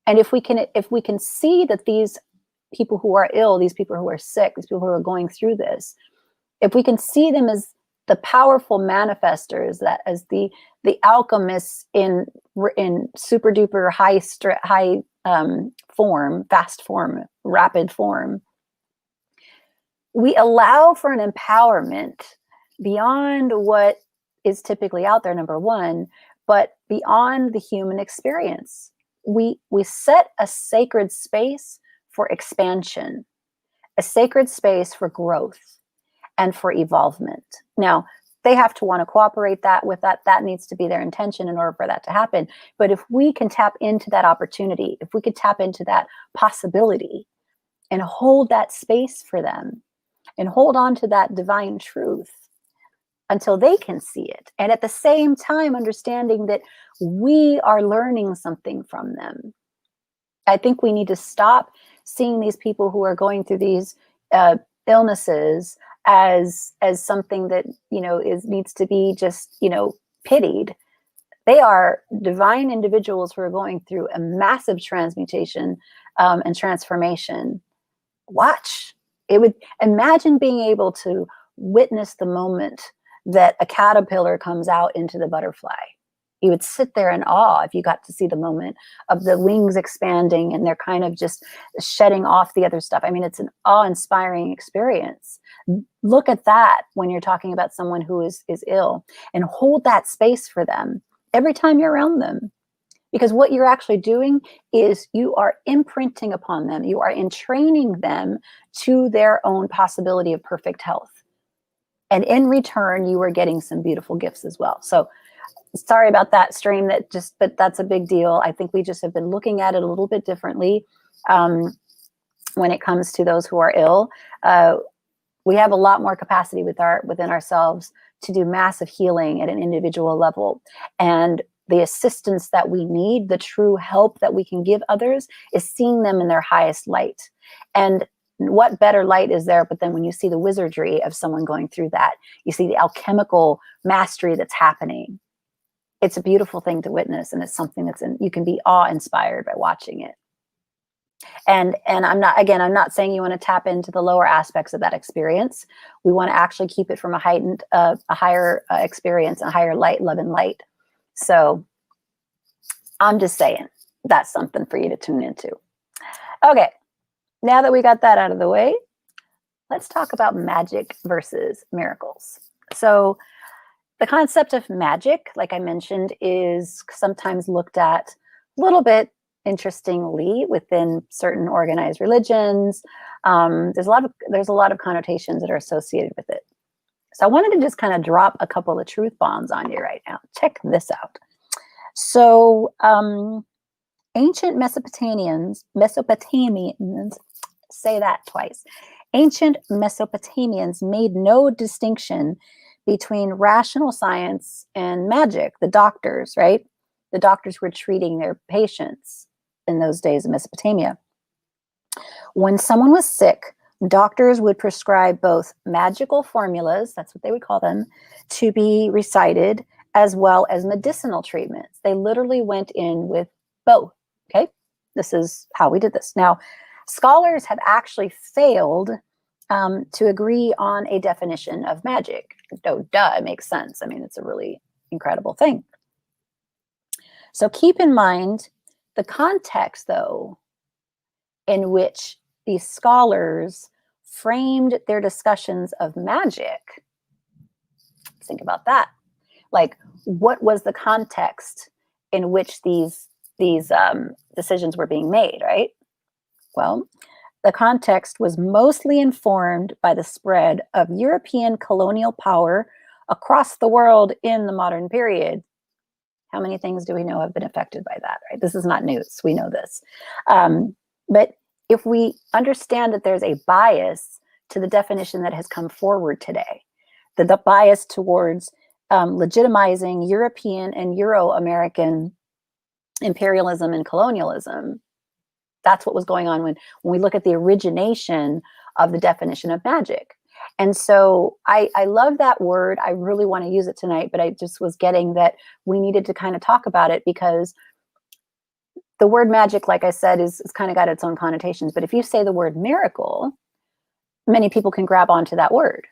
And if we can see that these people who are ill, these people who are sick, these people who are going through this, if we can see them as the powerful manifestors, that as the alchemists in super duper high form, fast form, rapid form, we allow for an empowerment beyond what is typically out there, number one, but beyond the human experience. We set a sacred space for expansion, a sacred space for growth and for evolvement. Now, they have to want to cooperate with that. That needs to be their intention in order for that to happen. But if we can tap into that opportunity, if we could tap into that possibility and hold that space for them and hold on to that divine truth until they can see it. And at the same time, understanding that we are learning something from them. I think we need to stop seeing these people who are going through these illnesses as something that, needs to be just, pitied. They are divine individuals who are going through a massive transmutation and transformation. Watch. Imagine being able to witness the moment that a caterpillar comes out into the butterfly. You would sit there in awe if you got to see the moment of the wings expanding and they're kind of just shedding off the other stuff. I mean, it's an awe-inspiring experience. Look at that when you're talking about someone who is ill, and hold that space for them every time you're around them. Because what you're actually doing is you are imprinting upon them. You are entraining them to their own possibility of perfect health. And in return, you are getting some beautiful gifts as well. So sorry about that stream, but that's a big deal. I think we just have been looking at it a little bit differently when it comes to those who are ill. We have a lot more capacity within ourselves to do massive healing at an individual level. And the assistance that we need, the true help that we can give others, is seeing them in their highest light. And what better light is there but then when you see the wizardry of someone going through that, you see the alchemical mastery that's happening. it's a beautiful thing to witness, and it's something that's you can be awe-inspired by watching it. And I'm not saying you want to tap into the lower aspects of that experience. We want to actually keep it from a heightened, a higher experience, a higher light, love, and light. So I'm just saying that's something for you to tune into. Okay, now that we got that out of the way, let's talk about magic versus miracles. So the concept of magic, like I mentioned, is sometimes looked at a little bit interestingly within certain organized religions. There's a lot of connotations that are associated with it. So I wanted to just kind of drop a couple of truth bombs on you right now. Check this out. So ancient Mesopotamians, say that twice. Ancient Mesopotamians made no distinction between rational science and magic. The doctors, right? The doctors were treating their patients in those days in Mesopotamia. When someone was sick, doctors would prescribe both magical formulas, that's what they would call them, to be recited, as well as medicinal treatments. They literally went in with both, okay? This is how we did this. Now, scholars have actually failed to agree on a definition of magic. Oh, duh, it makes sense. I mean, it's a really incredible thing. So keep in mind the context, though, in which these scholars framed their discussions of magic. Think about that. Like, what was the context in which these decisions were being made, right? Well, the context was mostly informed by the spread of European colonial power across the world in the modern period. How many things do we know have been affected by that, right? This is not news. We know this. But if we understand that there's a bias to the definition that has come forward today, the bias towards legitimizing European and Euro-American imperialism and colonialism, that's what was going on when we look at the origination of the definition of magic. And so I love that word. I really want to use it tonight, but I just was getting that we needed to kind of talk about it, because the word magic, like I said, is kind of got its own connotations. But if you say the word miracle, many people can grab onto that word.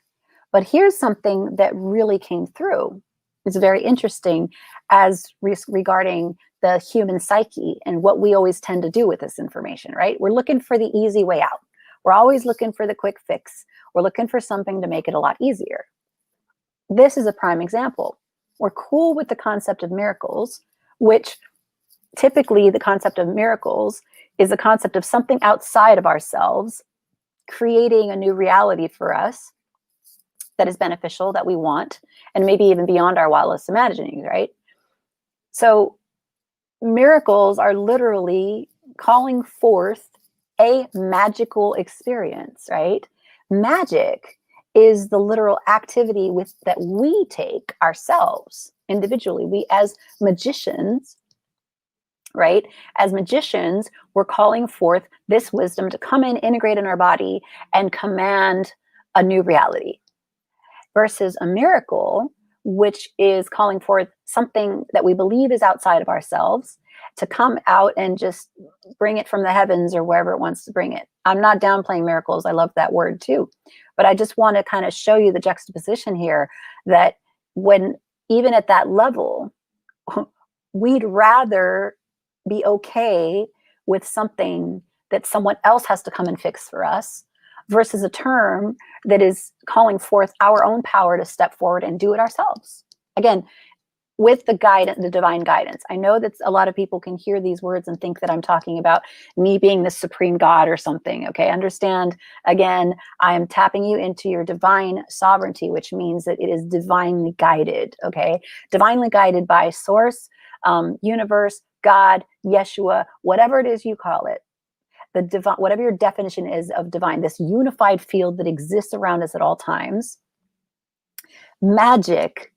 But here's something that really came through. It's very interesting as regarding the human psyche and what we always tend to do with this information, right? We're looking for the easy way out. We're always looking for the quick fix. We're looking for something to make it a lot easier. This is a prime example. We're cool with the concept of miracles, which typically the concept of miracles is the concept of something outside of ourselves, creating a new reality for us that is beneficial, that we want, and maybe even beyond our wildest imaginings, right? So miracles are literally calling forth a magical experience, right? Magic is the literal activity that we take ourselves individually. We as magicians, right? As magicians, we're calling forth this wisdom to come in, integrate in our body, and command a new reality. Versus a miracle, which is calling forth something that we believe is outside of ourselves to come out and just bring it from the heavens or wherever it wants to bring it. I'm not downplaying miracles. I love that word too. But I just want to kind of show you the juxtaposition here, that when even at that level, we'd rather be okay with something that someone else has to come and fix for us, versus a term that is calling forth our own power to step forward and do it ourselves. Again, with the guidance, the divine guidance. I know that a lot of people can hear these words and think that I'm talking about me being the supreme God or something. Okay, understand, again, I am tapping you into your divine sovereignty, which means that it is divinely guided. Okay, divinely guided by source, universe, God, Yeshua, whatever it is you call it. The divine, whatever your definition is of divine, this unified field that exists around us at all times. Magic,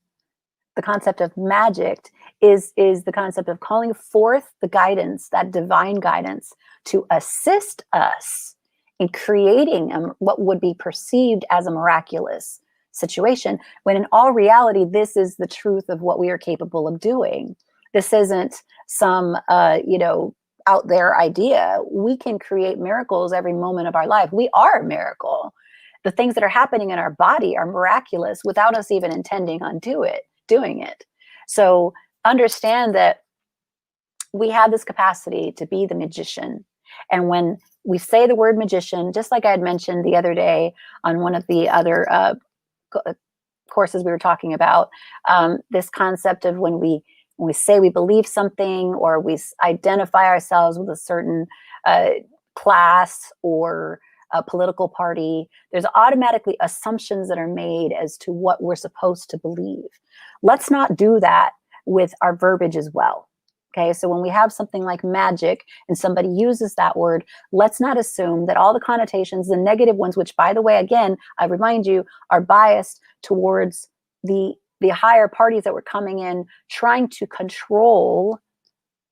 the concept of magic is the concept of calling forth the guidance, that divine guidance, to assist us in creating what would be perceived as a miraculous situation, when in all reality, this is the truth of what we are capable of doing. This isn't some, out there idea. We can create miracles every moment of our life. We are a miracle. The things that are happening in our body are miraculous without us even intending on doing it. So understand that we have this capacity to be the magician. And when we say the word magician, just like I had mentioned the other day on one of the other courses we were talking about, this concept of when we say we believe something, or we identify ourselves with a certain class or a political party, there's automatically assumptions that are made as to what we're supposed to believe. Let's not do that with our verbiage as well. Okay, so when we have something like magic and somebody uses that word, let's not assume that all the connotations, the negative ones, which, by the way, again, I remind you, are biased towards the higher parties that were coming in, trying to control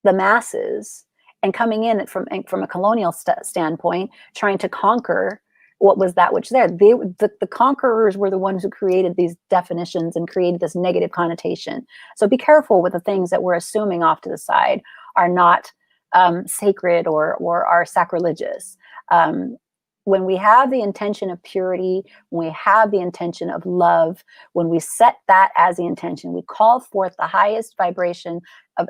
the masses, and coming in from a colonial standpoint, trying to conquer what was that which there. The conquerors were the ones who created these definitions and created this negative connotation. So be careful with the things that we're assuming off to the side are not sacred or are sacrilegious. When we have the intention of purity, when we have the intention of love, when we set that as the intention, we call forth the highest vibration of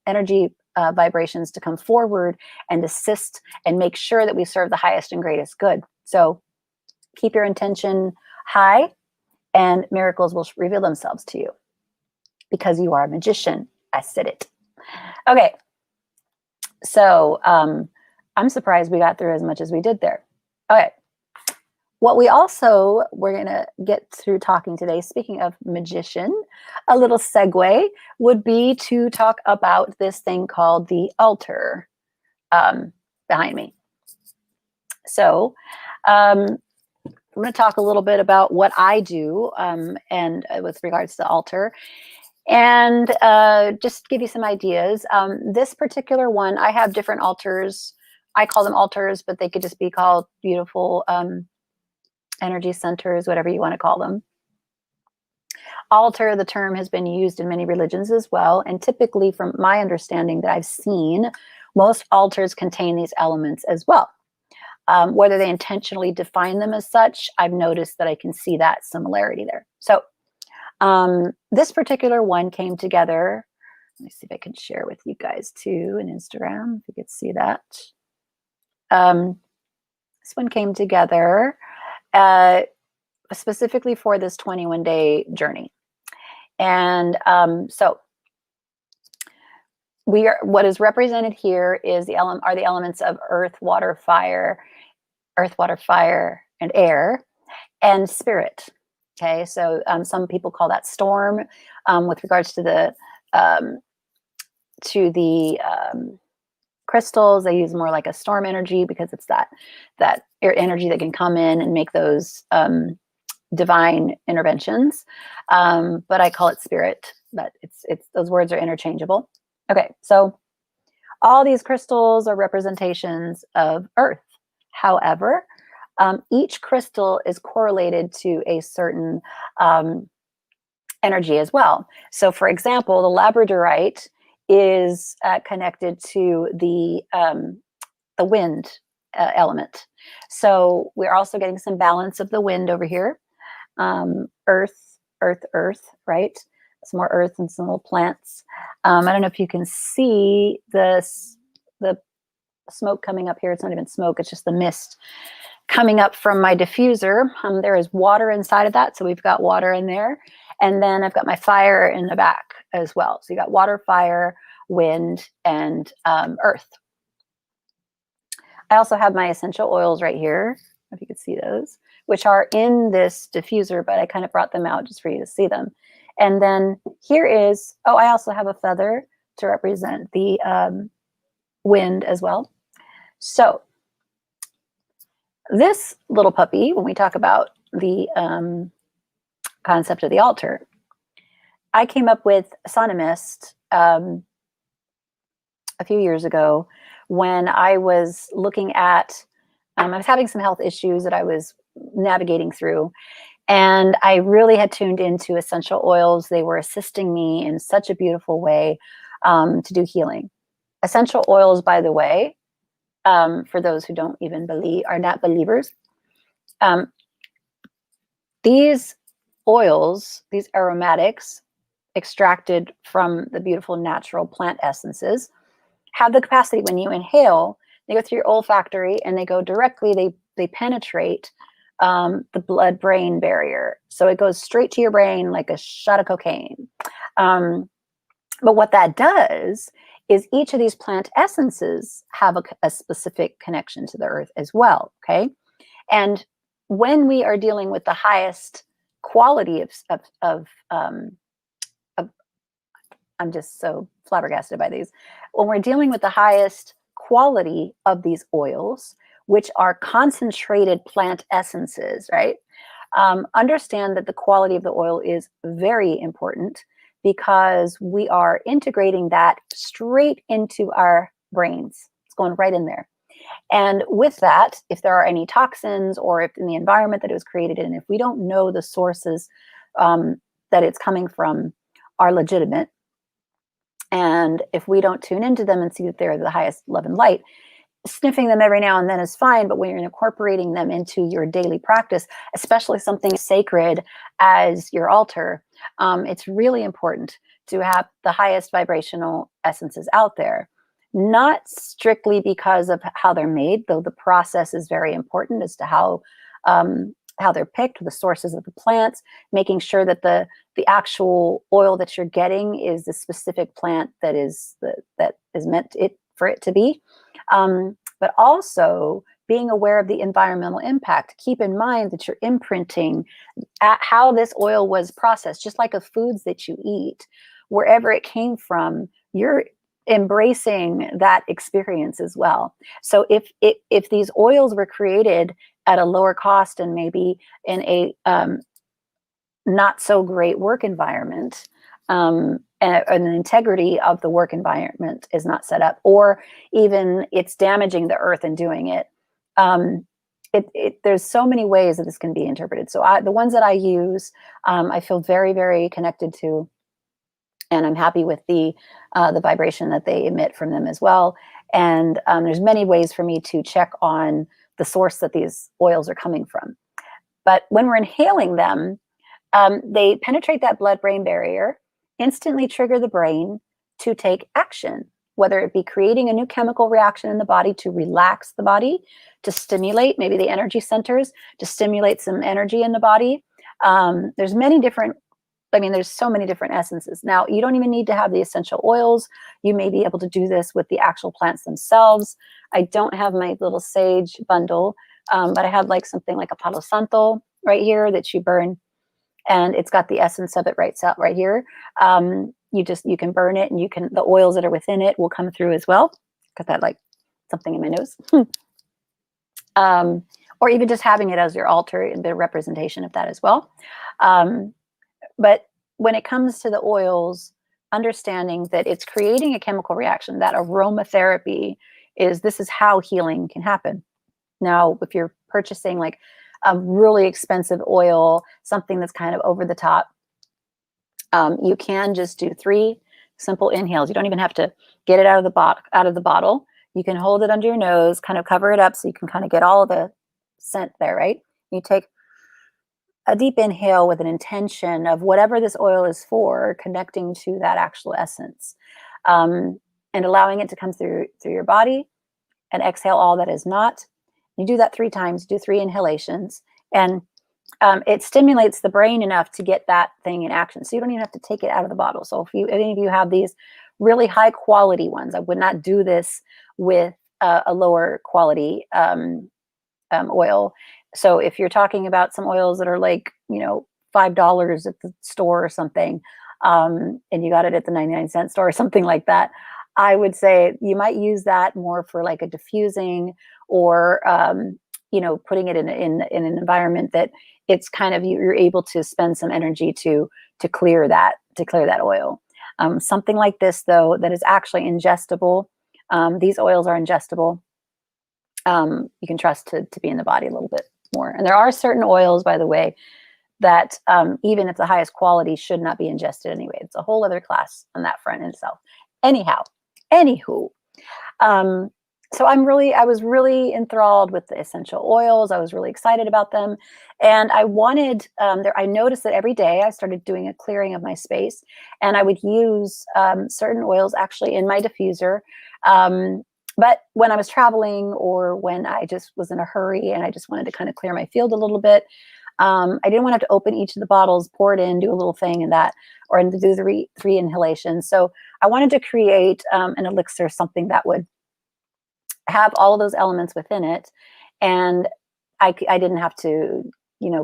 energy vibrations to come forward and assist and make sure that we serve the highest and greatest good. So keep your intention high, and miracles will reveal themselves to you because you are a magician. I said it. Okay. So I'm surprised we got through as much as we did there. Okay. What we're going to get through talking today, speaking of magician, a little segue would be to talk about this thing called the altar behind me. So I'm going to talk a little bit about what I do and with regards to the altar, and just give you some ideas. This particular one, I have different altars. I call them altars, but they could just be called beautiful energy centers, whatever you want to call them. Altar, the term has been used in many religions as well. And typically, from my understanding that I've seen, most altars contain these elements as well. Whether they intentionally define them as such, I've noticed that I can see that similarity there. So this particular one came together. Let me see if I can share with you guys too in Instagram, if you could see that. This one came together specifically for this 21-day journey. And so what is represented here is the elements of earth, water, fire, and air, and spirit. Okay, so some people call that storm. With regards to the crystals, they use more like a storm energy because it's that air energy that can come in and make those divine interventions. But I call it spirit. But it's those words are interchangeable. Okay, so all these crystals are representations of earth. However, each crystal is correlated to a certain energy as well. So, for example, the Labradorite is connected to the wind element. So we're also getting some balance of the wind over here. Earth, right? Some more earth and some little plants. I don't know if you can see the smoke coming up here. It's not even smoke, it's just the mist coming up from my diffuser. There is water inside of that, so we've got water in there. And then I've got my fire in the back as well. So you got water, fire, wind, and earth. I also have my essential oils right here, if you could see those, which are in this diffuser, but I kind of brought them out just for you to see them. And then here is, I also have a feather to represent the wind as well. So this little puppy, when we talk about the concept of the altar, I came up with Sauna Mist a few years ago when I was looking at, I was having some health issues that I was navigating through. And I really had tuned into essential oils. They were assisting me in such a beautiful way to do healing. Essential oils, by the way, for those who don't even believe, are not believers, um, these oils, these aromatics extracted from the beautiful natural plant essences, have the capacity when you inhale, they go through your olfactory and they go directly, they penetrate the blood-brain barrier. So it goes straight to your brain like a shot of cocaine. But what that does is each of these plant essences have a specific connection to the earth as well, okay? And when we are dealing with the highest quality of I'm just so flabbergasted by these. When we're dealing with the highest quality of these oils, which are concentrated plant essences, right? Understand that the quality of the oil is very important because we are integrating that straight into our brains. It's going right in there. And with that, if there are any toxins or if in the environment that it was created in, if we don't know the sources that it's coming from are legitimate, and if we don't tune into them and see that they're the highest love and light, sniffing them every now and then is fine. But when you're incorporating them into your daily practice, especially something sacred as your altar, it's really important to have the highest vibrational essences out there. Not strictly because of how they're made, though the process is very important as to how they're picked, the sources of the plants, making sure that the actual oil that you're getting is the specific plant that is meant for it to be. But also being aware of the environmental impact. Keep in mind that you're imprinting at how this oil was processed, just like of foods that you eat, wherever it came from, you're embracing that experience as well. So if these oils were created at a lower cost and maybe in a not so great work environment, and the integrity of the work environment is not set up, or even it's damaging the earth in doing it. There's so many ways that this can be interpreted. So the ones that I use, I feel very, very connected to, and I'm happy with the vibration that they emit from them as well. And there's many ways for me to check on the source that these oils are coming from. But when we're inhaling them, they penetrate that blood-brain barrier, instantly trigger the brain to take action, whether it be creating a new chemical reaction in the body to relax the body, to stimulate maybe the energy centers, to stimulate some energy in the body. There's so many different essences. Now, you don't even need to have the essential oils. You may be able to do this with the actual plants themselves. I don't have my little sage bundle, but I have like something like a Palo Santo right here that you burn, and it's got the essence of it right here. You can burn it, and the oils that are within it will come through as well. Got that like something in my nose. Or even just having it as your altar, a bit of representation of that as well. But when it comes to the oils, understanding that it's creating a chemical reaction, that aromatherapy this is how healing can happen. Now, if you're purchasing like a really expensive oil, something that's kind of over the top, you can just do 3 simple inhales. You don't even have to get it out of the bottle. You can hold it under your nose, kind of cover it up so you can kind of get all of the scent there, right? You take a deep inhale with an intention of whatever this oil is for, connecting to that actual essence, and allowing it to come through your body, and exhale all that is not. You do that 3 times, do 3 inhalations, and it stimulates the brain enough to get that thing in action. So you don't even have to take it out of the bottle. So if any of you have these really high quality ones, I would not do this with a lower quality oil. So if you're talking about some oils that are like, $5 at the store or something, and you got it at the 99-cent store or something like that, I would say you might use that more for like a diffusing, or putting it in an environment that it's kind of, you're able to spend some energy to clear that oil. Something like this, though, that is actually ingestible. These oils are ingestible. You can trust to be in the body a little bit more. And there are certain oils, by the way, that even if the highest quality should not be ingested anyway. It's a whole other class on that front in itself. Anyhow, anywho, so I was really enthralled with the essential oils. I was really excited about them. And I wanted, I noticed that every day I started doing a clearing of my space, and I would use certain oils actually in my diffuser. But when I was traveling, or when I just was in a hurry and I just wanted to kind of clear my field a little bit, I didn't want to have to open each of the bottles, pour it in, do a little thing and that, or do the three inhalations. So I wanted to create an elixir, something that would have all of those elements within it, and I didn't have to,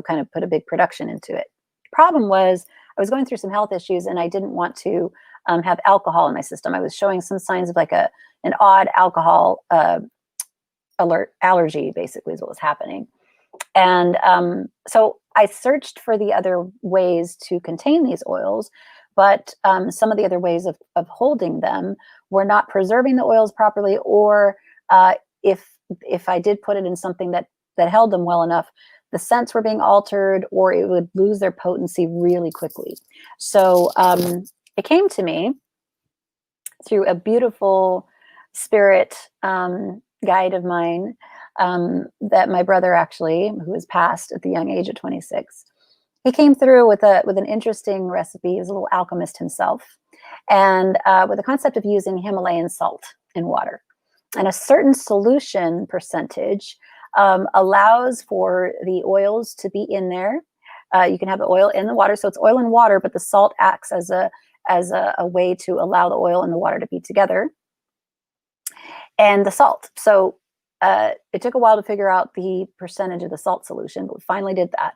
kind of put a big production into it. Problem was, I was going through some health issues, and I didn't want to have alcohol in my system. I was showing some signs of like an odd alcohol allergy, basically, is what was happening. And so I searched for the other ways to contain these oils, but some of the other ways of holding them were not preserving the oils properly, or if I did put it in something that held them well enough, the scents were being altered, or it would lose their potency really quickly. So it came to me through a beautiful spirit guide of mine, that my brother, actually, who has passed at the young age of 26, he came through with an interesting recipe. He's a little alchemist himself, and with the concept of using Himalayan salt in water. And a certain solution percentage allows for the oils to be in there. You can have the oil in the water, so it's oil and water, but the salt acts as a way to allow the oil and the water to be together. And the salt. So it took a while to figure out the percentage of the salt solution, but we finally did that.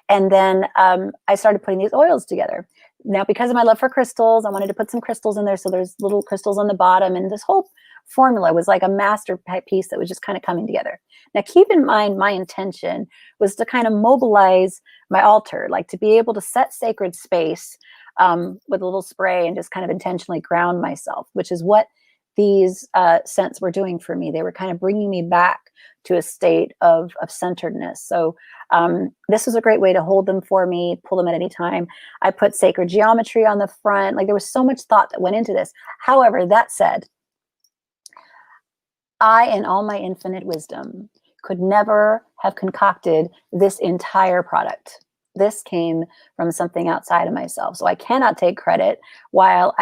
And then I started putting these oils together. Now, because of my love for crystals, I wanted to put some crystals in there. So there's little crystals on the bottom, and this whole formula was like a masterpiece that was just kind of coming together. Now, keep in mind, my intention was to kind of mobilize my altar, like to be able to set sacred space with a little spray and just kind of intentionally ground myself, which is what these scents were doing for me. They were kind of bringing me back to a state of centeredness. So this was a great way to hold them for me, pull them at any time. I put sacred geometry on the front. Like, there was so much thought that went into this. However, that said, I, in all my infinite wisdom, could never have concocted this entire product. This came from something outside of myself. So I cannot take credit. While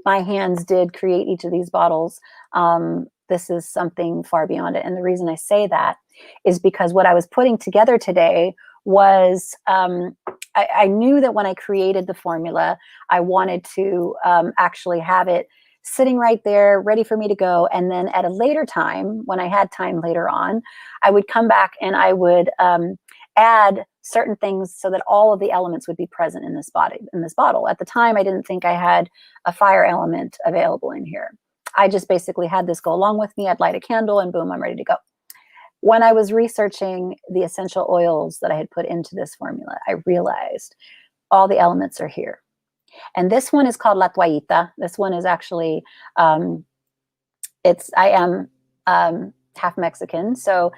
my hands did create each of these bottles, this is something far beyond it. And the reason I say that is because what I was putting together today was, I knew that when I created the formula, I wanted to actually have it sitting right there, ready for me to go. And then at a later time, when I had time later on, I would come back and I would add certain things so that all of the elements would be present in this bottle. At the time, I didn't think I had a fire element available in here. I just basically had this go along with me. I'd light a candle and boom, I'm ready to go. When I was researching the essential oils that I had put into this formula, I realized all the elements are here. And this one is called La Toallita. This one is actually, I am half Mexican. So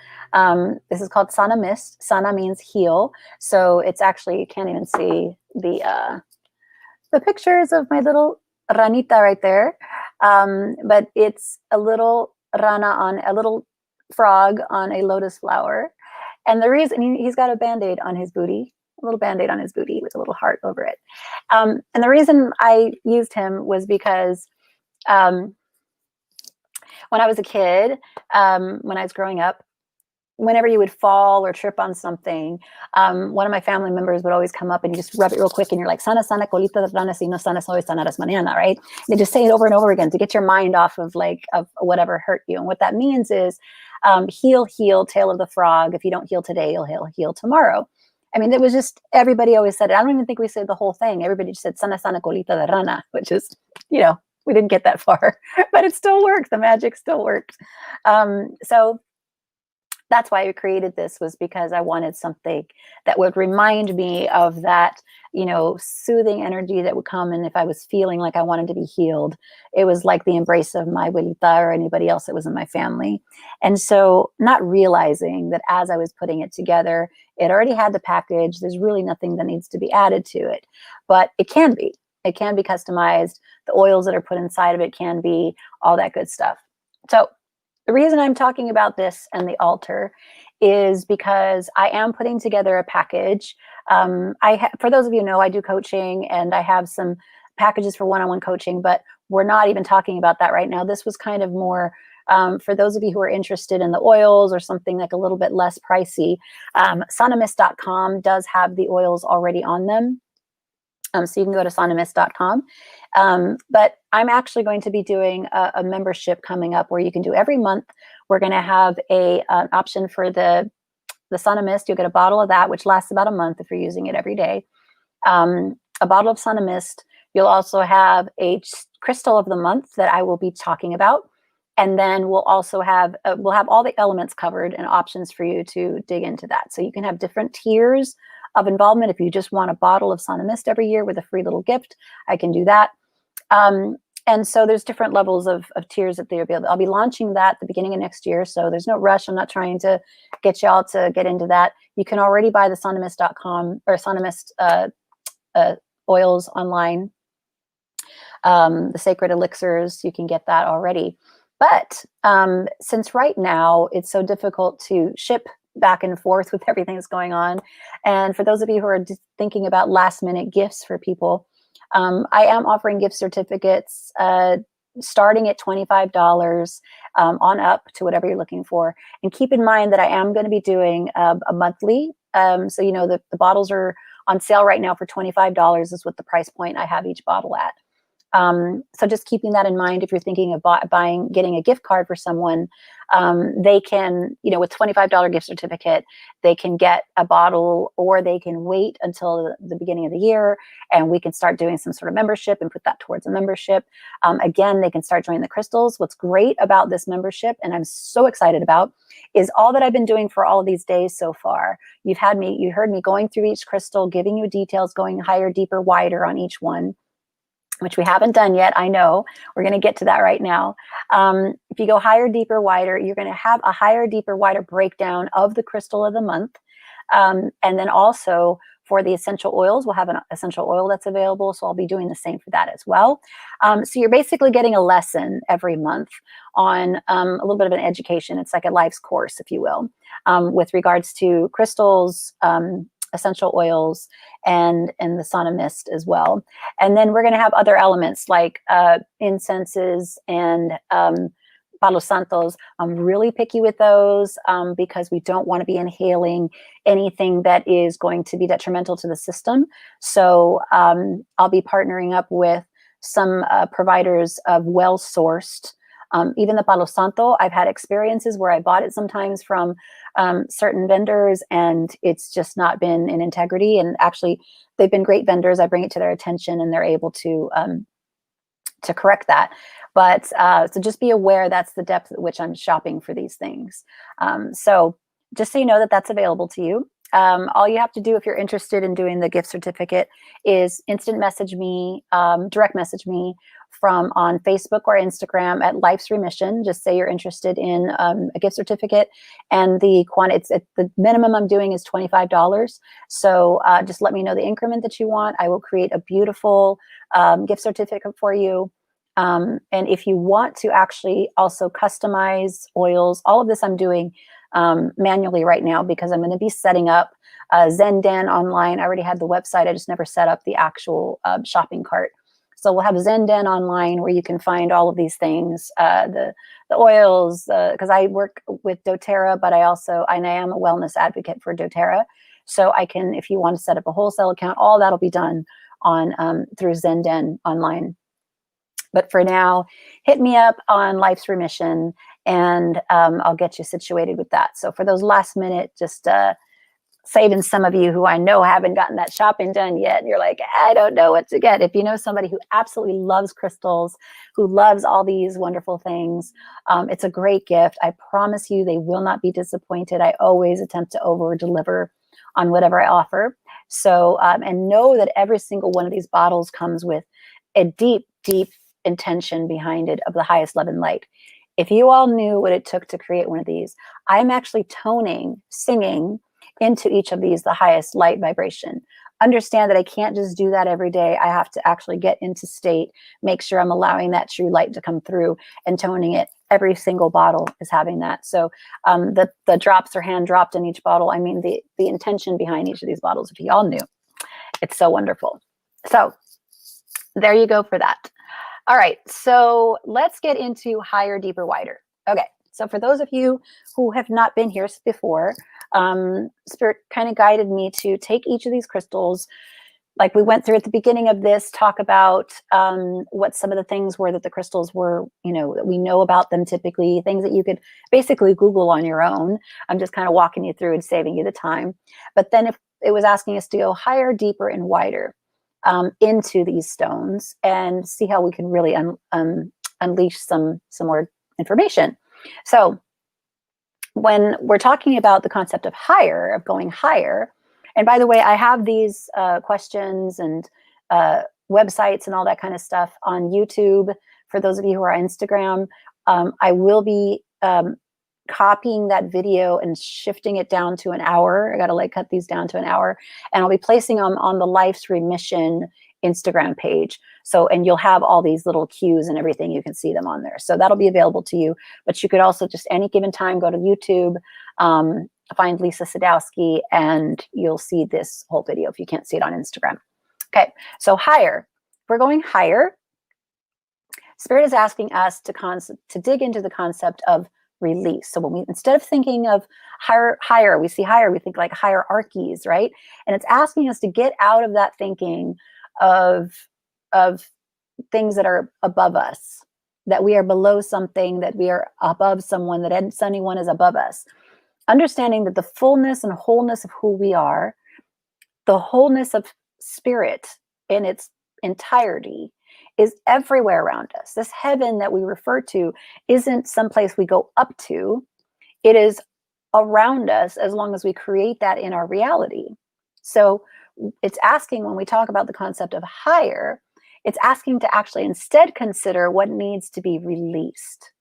this is called Sana Mist. Sana means heal. So it's actually, you can't even see the pictures of my little ranita right there. But it's a little rana on a little frog on a lotus flower. And the reason he's got a Band-Aid on his booty, a little Band-Aid on his booty with a little heart over it. And the reason I used him was because when I was a kid, when I was growing up, whenever you would fall or trip on something, one of my family members would always come up and you just rub it real quick and you're like, sana, sana, colita de rana, si no sanas hoy, sanarás mañana, right? And they just say it over and over again to get your mind off of of whatever hurt you. And what that means is heal, heal, tail of the frog. If you don't heal today, you'll heal tomorrow. I mean, it was just, everybody always said it. I don't even think we said the whole thing. Everybody just said sana, sana, colita de rana, which is, we didn't get that far, but it still worked. The magic still worked. So That's why I created this, was because I wanted something that would remind me of that, soothing energy that would come. And if I was feeling like I wanted to be healed, it was like the embrace of my abuelita or anybody else that was in my family. And so, not realizing that as I was putting it together, it already had the package. There's really nothing that needs to be added to it, but it can be. It can be customized. The oils that are put inside of it can be all that good stuff. So, the reason I'm talking about this and the altar is because I am putting together a package. For those of you who know, I do coaching and I have some packages for one-on-one coaching, but we're not even talking about that right now. This was kind of more for those of you who are interested in the oils or something like a little bit less pricey. Sonamist.com does have the oils already on them. So you can go to sonamist.com. But I'm actually going to be doing a membership coming up where you can do every month. We're going to have an option for the Sonamist. You'll get a bottle of that, which lasts about a month if you're using it every day. A bottle of Sonamist. You'll also have a crystal of the month that I will be talking about. And then we'll also have all the elements covered and options for you to dig into that. So you can have different tiers of involvement. If you just want a bottle of Sonamist every year with a free little gift, I can do that. And so there's different levels of tiers that they'll be able. I'll be launching that at the beginning of next year. So there's no rush. I'm not trying to get y'all to get into that. You can already buy the sonamist.com or Sonamist oils online. The sacred elixirs, you can get that already. But since right now it's so difficult to ship back and forth with everything that's going on, and for those of you who are thinking about last minute gifts for people, I am offering gift certificates starting at $25 on up to whatever you're looking for. And keep in mind that I am going to be doing a monthly. So the bottles are on sale right now for $25 is what the price point I have each bottle at. So just keeping that in mind, if you're thinking of getting a gift card for someone, they can, with $25 gift certificate, they can get a bottle, or they can wait until the beginning of the year and we can start doing some sort of membership and put that towards a membership. Again, they can start joining the crystals. What's great about this membership, and I'm so excited about, is all that I've been doing for all of these days so far. You heard me going through each crystal, giving you details, going higher, deeper, wider on each one, which we haven't done yet. I know we're going to get to that right now. If you go higher, deeper, wider, you're going to have a higher, deeper, wider breakdown of the crystal of the month. And then also for the essential oils, we'll have an essential oil that's available. So I'll be doing the same for that as well. So you're basically getting a lesson every month on a little bit of an education. It's like a life's course, if you will, with regards to crystals, essential oils, and the Sonamist as well. And then we're going to have other elements like incenses and Palo Santos. I'm really picky with those because we don't want to be inhaling anything that is going to be detrimental to the system. So I'll be partnering up with some providers of well-sourced. Even the Palo Santo, I've had experiences where I bought it sometimes from certain vendors and it's just not been in integrity. And actually, they've been great vendors. I bring it to their attention and they're able to correct that. But so just be aware that's the depth at which I'm shopping for these things. So just so you know that that's available to you. All you have to do if you're interested in doing the gift certificate is instant message me, direct message me on Facebook or Instagram at Life's Remission. Just say you're interested in a gift certificate, and the minimum I'm doing is $25. So just let me know the increment that you want. I will create a beautiful gift certificate for you. And if you want to actually also customize oils, all of this I'm doing manually right now because I'm going to be setting up Sdenonline. I already had the website. I just never set up the actual shopping cart. So we'll have Sdenonline where you can find all of these things, the oils, because I work with doTERRA, but I am a wellness advocate for doTERRA. So I can, if you want to set up a wholesale account, all that'll be done on through Sdenonline. But for now, hit me up on Life's Remission and I'll get you situated with that. So for those last minute, just saving some of you who I know haven't gotten that shopping done yet. And you're like, I don't know what to get. If you know somebody who absolutely loves crystals, who loves all these wonderful things, it's a great gift. I promise you they will not be disappointed. I always attempt to over deliver on whatever I offer. So, and know that every single one of these bottles comes with a deep, deep intention behind it of the highest love and light. If you all knew what it took to create one of these, I'm actually toning, singing into each of these the highest light vibration. Understand that I can't just do that every day. I have to actually get into state, make sure I'm allowing that true light to come through and toning it. Every single bottle is having that. So the drops are hand dropped in each bottle. I mean, the intention behind each of these bottles, if you all knew, it's so wonderful. So there you go for that. All right, so let's get into higher, deeper, wider. Okay, so for those of you who have not been here before, Spirit kind of guided me to take each of these crystals, like we went through at the beginning of this, talk about what some of the things were that the crystals were, you know, that we know about them typically, things that you could basically Google on your own. I'm just kind of walking you through and saving you the time. But then if it was asking us to go higher, deeper, and wider into these stones and see how we can really unleash some more information. So when we're talking about the concept of higher, of going higher, and by the way, I have these questions and websites and all that kind of stuff on YouTube. For those of you who are on Instagram, I will be copying that video and shifting it down to an hour. I got to like cut these down to an hour, and I'll be placing them on the Life's Remission Instagram page. So, and you'll have all these little cues and everything. You can see them on there. So that'll be available to you, but you could also just any given time, go to YouTube, find Lisa Sadowski, and you'll see this whole video if you can't see it on Instagram. Okay. So higher, we're going higher. Spirit is asking us to dig into the concept of release. So when we, instead of thinking of higher, we see higher, we think like hierarchies, right? And it's asking us to get out of that thinking of things that are above us, that we are below something, that we are above someone, that anyone is above us. Understanding that the fullness and wholeness of who we are, the wholeness of spirit in its entirety, is everywhere around us. This heaven that we refer to isn't someplace we go up to. It is around us as long as we create that in our reality. So it's asking, when we talk about the concept of higher, it's asking to actually instead consider what needs to be released.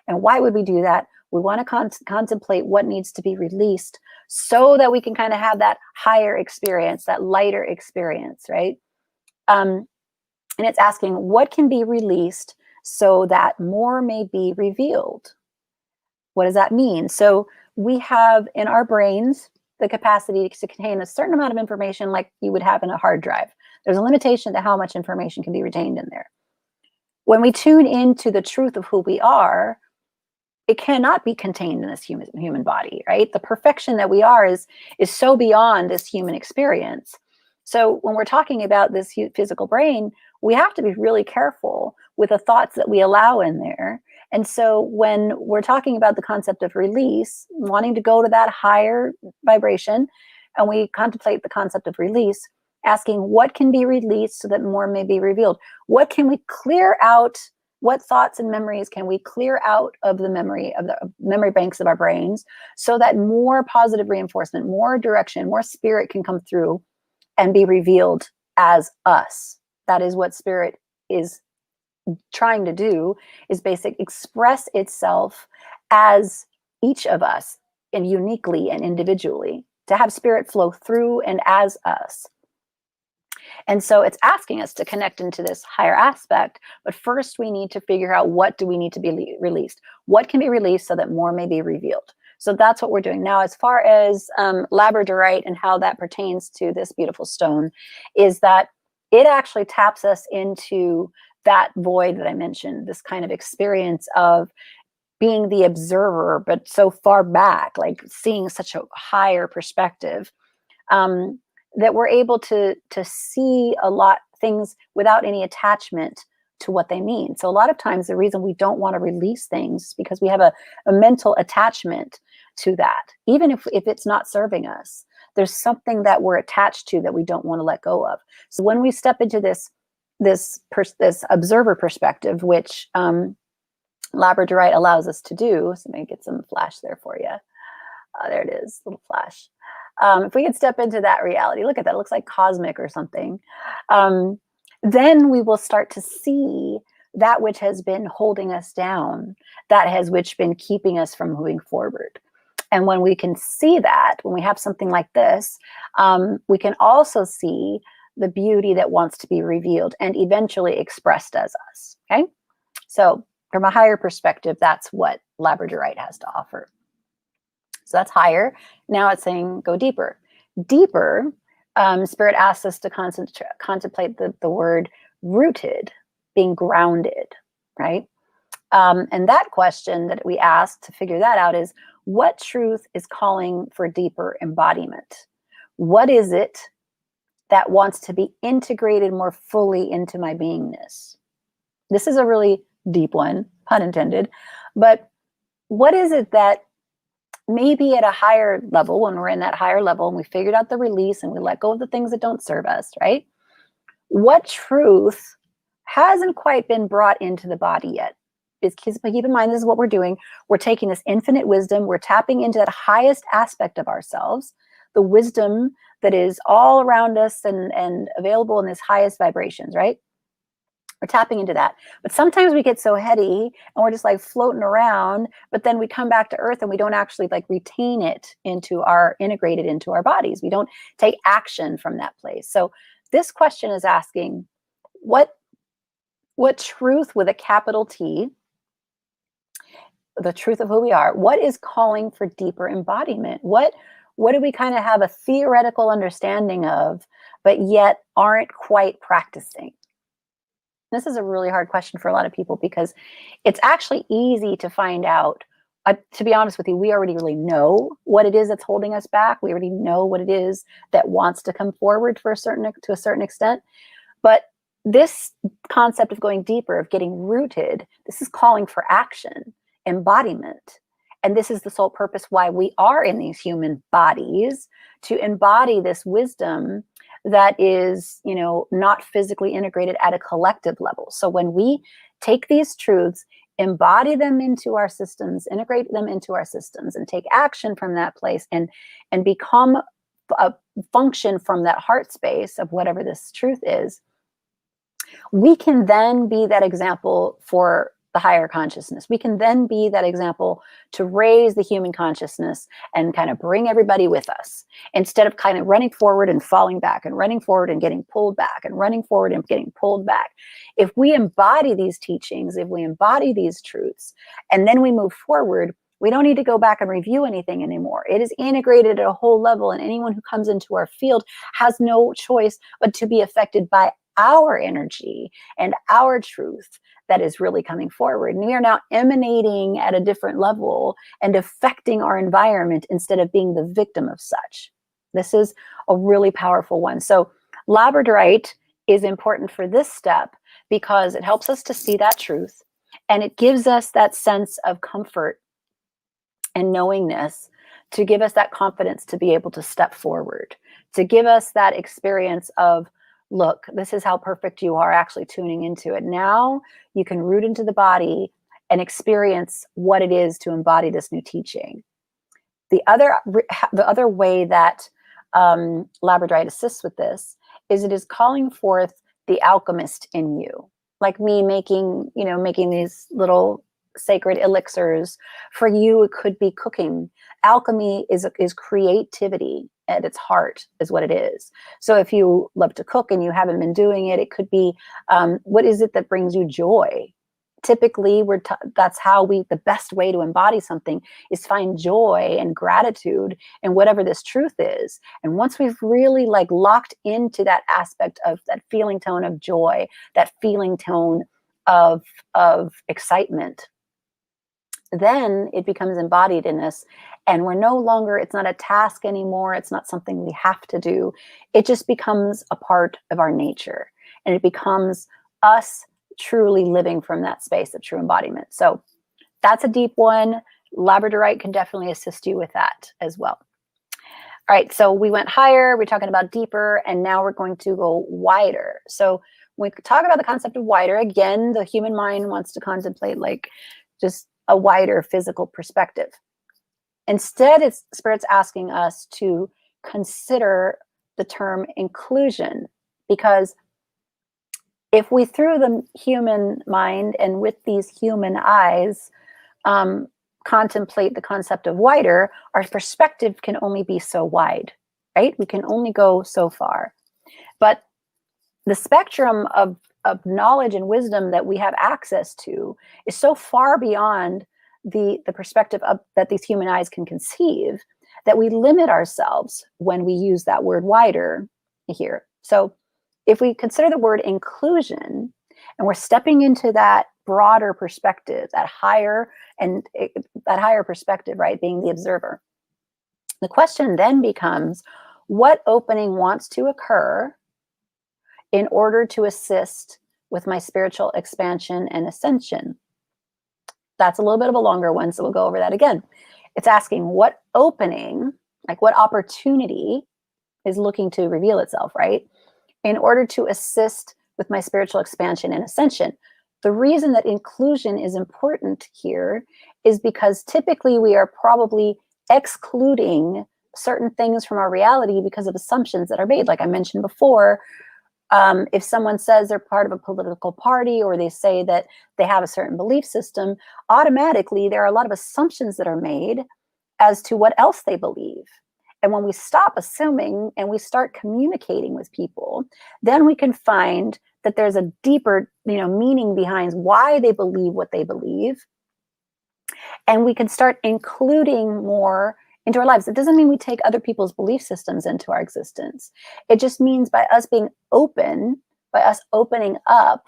And why would we do that? We want to contemplate what needs to be released so that we can kind of have that higher experience, that lighter experience, right? And it's asking what can be released so that more may be revealed. What does that mean? So we have in our brains the capacity to contain a certain amount of information like you would have in a hard drive. There's a limitation to how much information can be retained in there. When we tune into the truth of who we are, it cannot be contained in this human body, right? The perfection that we are is so beyond this human experience. So when we're talking about this physical brain, we have to be really careful with the thoughts that we allow in there. And so when we're talking about the concept of release, wanting to go to that higher vibration, and we contemplate the concept of release, asking what can be released so that more may be revealed? What can we clear out? What thoughts and memories can we clear out of the memory banks of our brains so that more positive reinforcement, more direction, more spirit can come through and be revealed as us? That is what spirit is trying to do, is basically express itself as each of us, and uniquely and individually, to have spirit flow through and as us. And so it's asking us to connect into this higher aspect, but first we need to figure out what do we need to be released? What can be released so that more may be revealed? So that's what we're doing. Now, as far as Labradorite and how that pertains to this beautiful stone, is that it actually taps us into that void that I mentioned, this kind of experience of being the observer, but so far back, like seeing such a higher perspective, that we're able to see a lot things without any attachment to what they mean. So a lot of times the reason we don't want to release things is because we have a mental attachment to that, even if it's not serving us. there's something that we're attached to that we don't want to let go of. So when we step into this observer perspective, which Labradorite allows us to do, so let me get some flash there for you. There it is, little flash. If we could step into that reality, look at that, it looks like cosmic or something. Then we will start to see that which has been holding us down, which been keeping us from moving forward. And when we can see that, when we have something like this, we can also see the beauty that wants to be revealed and eventually expressed as us, okay? So from a higher perspective, that's what Labradorite has to offer. So that's higher. Now it's saying go deeper. Deeper, Spirit asks us to contemplate the word rooted, being grounded, right? And that question that we ask to figure that out is, what truth is calling for deeper embodiment? What is it that wants to be integrated more fully into my beingness? This is a really deep one, pun intended, but what is it that maybe at a higher level, when we're in that higher level and we figured out the release and we let go of the things that don't serve us, right? What truth hasn't quite been brought into the body yet? Keep in mind, this is what we're doing. We're taking this infinite wisdom. We're tapping into that highest aspect of ourselves, the wisdom that is all around us and available in this highest vibrations, right? We're tapping into that. But sometimes we get so heady and we're just like floating around, but then we come back to earth and we don't actually like retain it integrated into our bodies. We don't take action from that place. So this question is asking, what truth with a capital T, the truth of who we are, what is calling for deeper embodiment? What do we kind of have a theoretical understanding of, but yet aren't quite practicing? This is a really hard question for a lot of people because it's actually easy to find out. To be honest with you, we already really know what it is that's holding us back. We already know what it is that wants to come forward to a certain extent. But this concept of going deeper, of getting rooted, this is calling for action, embodiment. And this is the sole purpose why we are in these human bodies, to embody this wisdom that is, not physically integrated at a collective level. So when we take these truths, embody them into our systems, integrate them into our systems, and take action from that place and become a function from that heart space of whatever this truth is, we can then be that example for the higher consciousness. We can then be that example to raise the human consciousness and kind of bring everybody with us, instead of kind of running forward and falling back and running forward and getting pulled back and running forward and getting pulled back. If we embody these teachings, if we embody these truths, and then we move forward, we don't need to go back and review anything anymore. It is integrated at a whole level, and anyone who comes into our field has no choice but to be affected by our energy and our truth that is really coming forward. And we are now emanating at a different level and affecting our environment instead of being the victim of such. This is a really powerful one. So Labradorite is important for this step because it helps us to see that truth, and it gives us that sense of comfort and knowingness, to give us that confidence to be able to step forward, to give us that experience of, look, this is how perfect you are, actually tuning into it. Now you can root into the body and experience what it is to embody this new teaching. The other way that Labradorite assists with this is it is calling forth the alchemist in you, like me making these little sacred elixirs. For you, it could be cooking. Alchemy is creativity at its heart, is what it is. So if you love to cook and you haven't been doing it, it could be, what is it that brings you joy? Typically, that's how the best way to embody something is find joy and gratitude in whatever this truth is. And once we've really locked into that aspect of that feeling tone of joy, that feeling tone of excitement, then it becomes embodied in us, and we're no longer, it's not a task anymore. It's not something we have to do. It just becomes a part of our nature, and it becomes us truly living from that space of true embodiment. So that's a deep one. Labradorite can definitely assist you with that as well. All right, so we went higher, we're talking about deeper, and now we're going to go wider. So when we talk about the concept of wider, again, the human mind wants to contemplate like just a wider physical perspective. Instead, it's Spirit's asking us to consider the term inclusion, because if we, through the human mind and with these human eyes, contemplate the concept of wider, our perspective can only be so wide, right? We can only go so far. But the spectrum of knowledge and wisdom that we have access to is so far beyond the perspective of, that these human eyes can conceive, that we limit ourselves when we use that word wider here. So if we consider the word inclusion, and we're stepping into that broader perspective, that higher perspective, right, being the observer, the question then becomes, what opening wants to occur in order to assist with my spiritual expansion and ascension? That's a little bit of a longer one, so we'll go over that again. It's asking what opening, like what opportunity is looking to reveal itself, right, in order to assist with my spiritual expansion and ascension. The reason that inclusion is important here is because typically we are probably excluding certain things from our reality because of assumptions that are made. Like I mentioned before, if someone says they're part of a political party, or they say that they have a certain belief system, automatically there are a lot of assumptions that are made as to what else they believe. And when we stop assuming and we start communicating with people, then we can find that there's a deeper, meaning behind why they believe what they believe. And we can start including more into our lives. It doesn't mean we take other people's belief systems into our existence. It just means by us being open, by us opening up,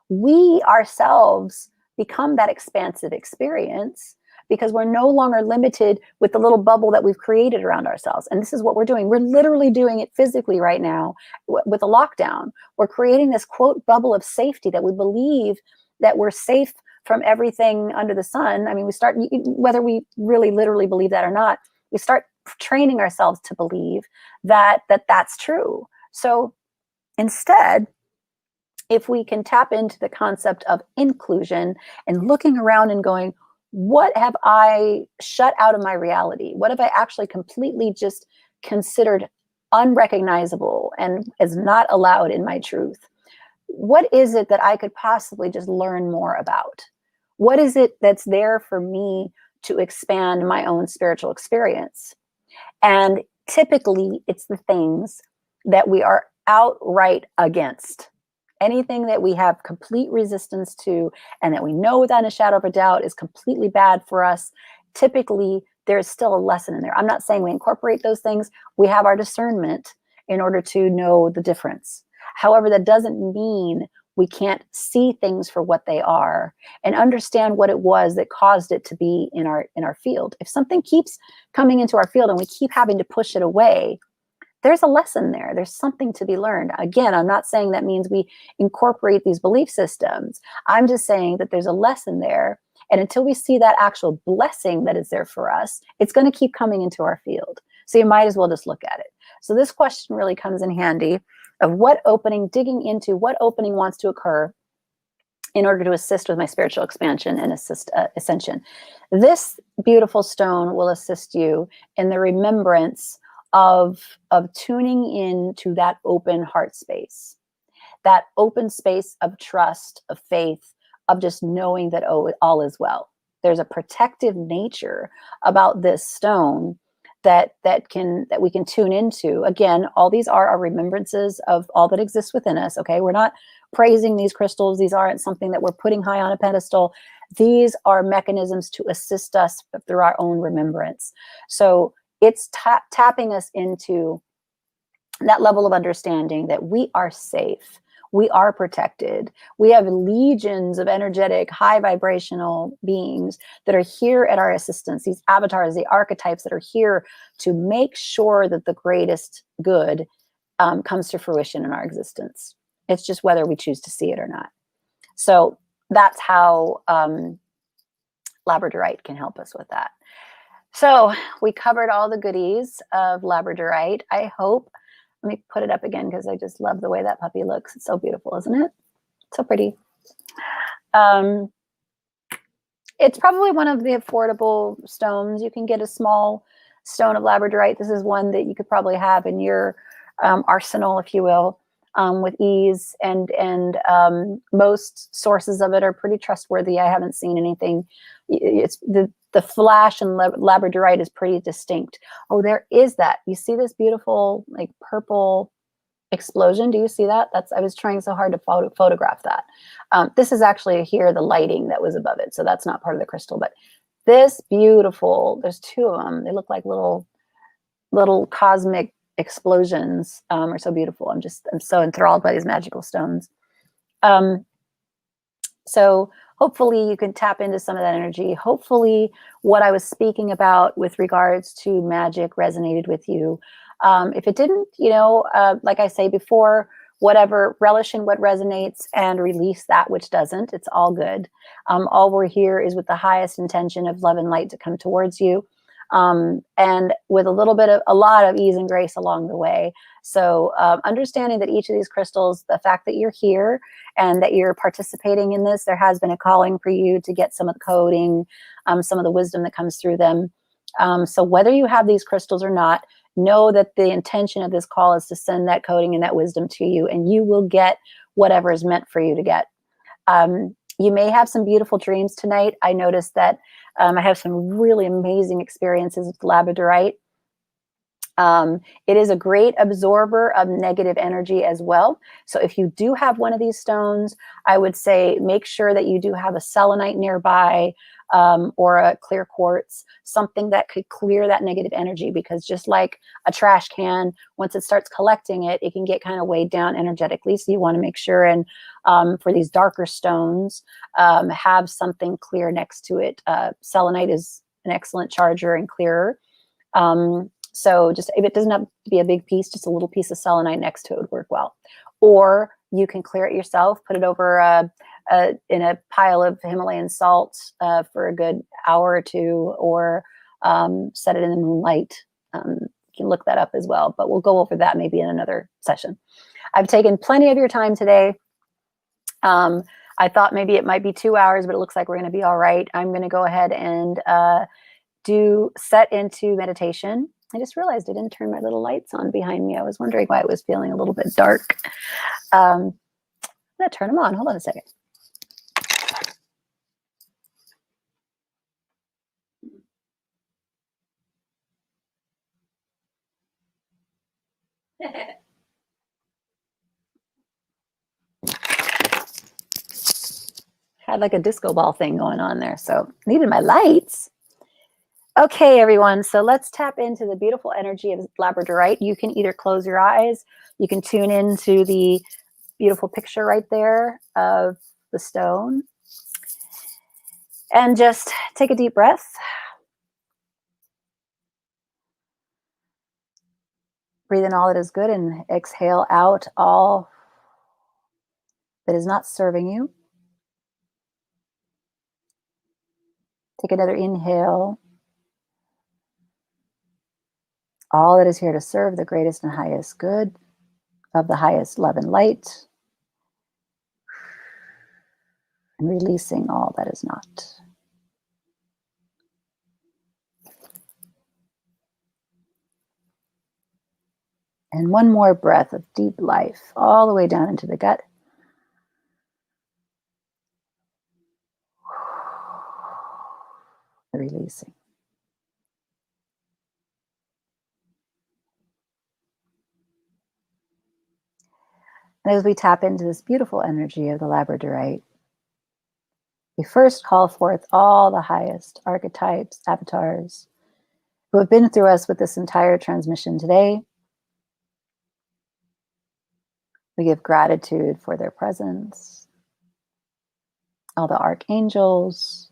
we ourselves become that expansive experience, because we're no longer limited with the little bubble that we've created around ourselves. And this is what we're doing. We're literally doing it physically right now with a lockdown. We're creating this quote bubble of safety that we believe that we're safe from everything under the sun. I mean, we start, whether we really literally believe that or not, we start training ourselves to believe that that's true. So instead, if we can tap into the concept of inclusion and looking around and going, what have I shut out of my reality? What have I actually completely just considered unrecognizable and is not allowed in my truth? What is it that I could possibly just learn more about? What is it that's there for me to expand my own spiritual experience? And typically it's the things that we are outright against. Anything that we have complete resistance to and that we know without a shadow of a doubt is completely bad for us, typically there's still a lesson in there. I'm not saying we incorporate those things. We have our discernment in order to know the difference. However, that doesn't mean we can't see things for what they are and understand what it was that caused it to be in our field. If something keeps coming into our field and we keep having to push it away, there's a lesson there. There's something to be learned. Again, I'm not saying that means we incorporate these belief systems. I'm just saying that there's a lesson there. And until we see that actual blessing that is there for us, it's going to keep coming into our field. So you might as well just look at it. So this question really comes in handy of what opening, digging into what opening wants to occur in order to assist with my spiritual expansion and ascension. This beautiful stone will assist you in the remembrance of tuning in to that open heart space, that open space of trust, of faith, of just knowing that, oh, all is well. There's a protective nature about this stone that we can tune into. Again, all these are our remembrances of all that exists within us. Okay, we're not praising these crystals. These aren't something that we're putting high on a pedestal. These are mechanisms to assist us through our own remembrance. So it's tapping us into that level of understanding that we are safe. We are protected. We have legions of energetic, high vibrational beings that are here at our assistance, these avatars, the archetypes that are here to make sure that the greatest good comes to fruition in our existence. It's just whether we choose to see it or not. So that's how Labradorite can help us with that. So we covered all the goodies of Labradorite. I hope, let me put it up again because I just love the way that puppy looks. It's so beautiful, isn't it? So pretty. Um, it's probably one of the affordable stones. You can get a small stone of Labradorite. This is one that you could probably have in your arsenal, if you will, with ease. And most sources of it are pretty trustworthy. I haven't seen anything. It's the flash and Labradorite is pretty distinct. Oh, there is that. You see this beautiful like purple explosion. Do you see that? That's, I was trying so hard to photograph that. This is actually here, the lighting that was above it. So that's not part of the crystal, but this beautiful, there's two of them. They look like little cosmic explosions, are so beautiful. I'm so enthralled by these magical stones. So hopefully you can tap into some of that energy. Hopefully what I was speaking about with regards to magic resonated with you. If it didn't, like I say before, whatever, relish in what resonates and release that which doesn't. It's all good. All we're here is with the highest intention of love and light to come towards you. And with a lot of ease and grace along the way. So understanding that each of these crystals, the fact that you're here and that you're participating in this, there has been a calling for you to get some of the coding, some of the wisdom that comes through them. So whether you have these crystals or not, know that the intention of this call is to send that coding and that wisdom to you, and you will get whatever is meant for you to get. You may have some beautiful dreams tonight. I noticed that I have some really amazing experiences with Labradorite. It is a great absorber of negative energy as well. So if you do have one of these stones, I would say make sure that you do have a selenite nearby, or a clear quartz, something that could clear that negative energy, because just like a trash can, once it starts collecting it, it can get kind of weighed down energetically. So you want to make sure, and for these darker stones, have something clear next to it. Selenite is an excellent charger and clearer. So just, if it doesn't have to be a big piece, just a little piece of selenite next to it would work well. Or you can clear it yourself, put it over in a pile of Himalayan salt for a good hour or two, or set it in the moonlight. You can look that up as well, but we'll go over that maybe in another session. I've taken plenty of your time today. I thought maybe it might be 2 hours, but it looks like we're going to be all right. I'm going to go ahead and set into meditation. I just realized I didn't turn my little lights on behind me. I was wondering why it was feeling a little bit dark. I'm going to turn them on. Hold on a second. Had like a disco ball thing going on there, so needed my lights. Okay, everyone, so let's tap into the beautiful energy of Labradorite. You can either close your eyes, you can tune into the beautiful picture right there of the stone, and just take a deep breath. Breathe in all that is good and exhale out all that is not serving you. Take another inhale. All that is here to serve the greatest and highest good of the highest love and light. And releasing all that is not. And one more breath of deep life all the way down into the gut. Releasing. And as we tap into this beautiful energy of the Labradorite, we first call forth all the highest archetypes, avatars, who have been through us with this entire transmission today. We give gratitude for their presence, all the archangels,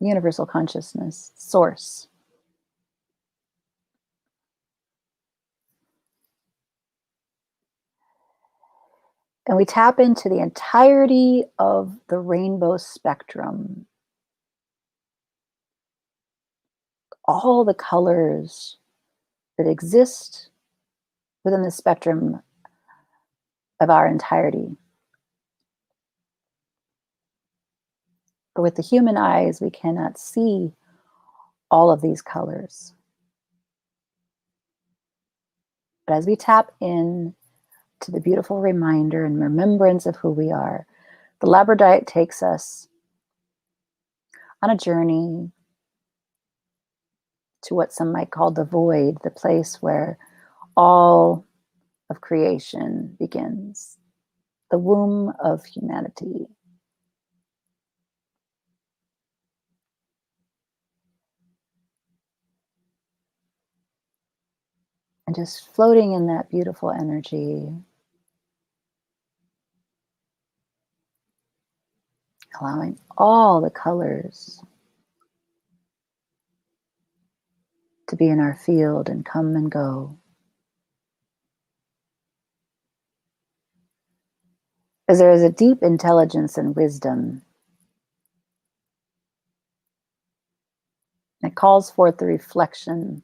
universal consciousness, source. And we tap into the entirety of the rainbow spectrum all the colors that exist within the spectrum of our entirety. But with the human eyes, we cannot see all of these colors. But as we tap in to the beautiful reminder and remembrance of who we are, the Labradorite takes us on a journey to what some might call the void, the place where all of creation begins, the womb of humanity. And just floating in that beautiful energy, allowing all the colors to be in our field and come and go. As there is a deep intelligence and wisdom that calls forth the reflection,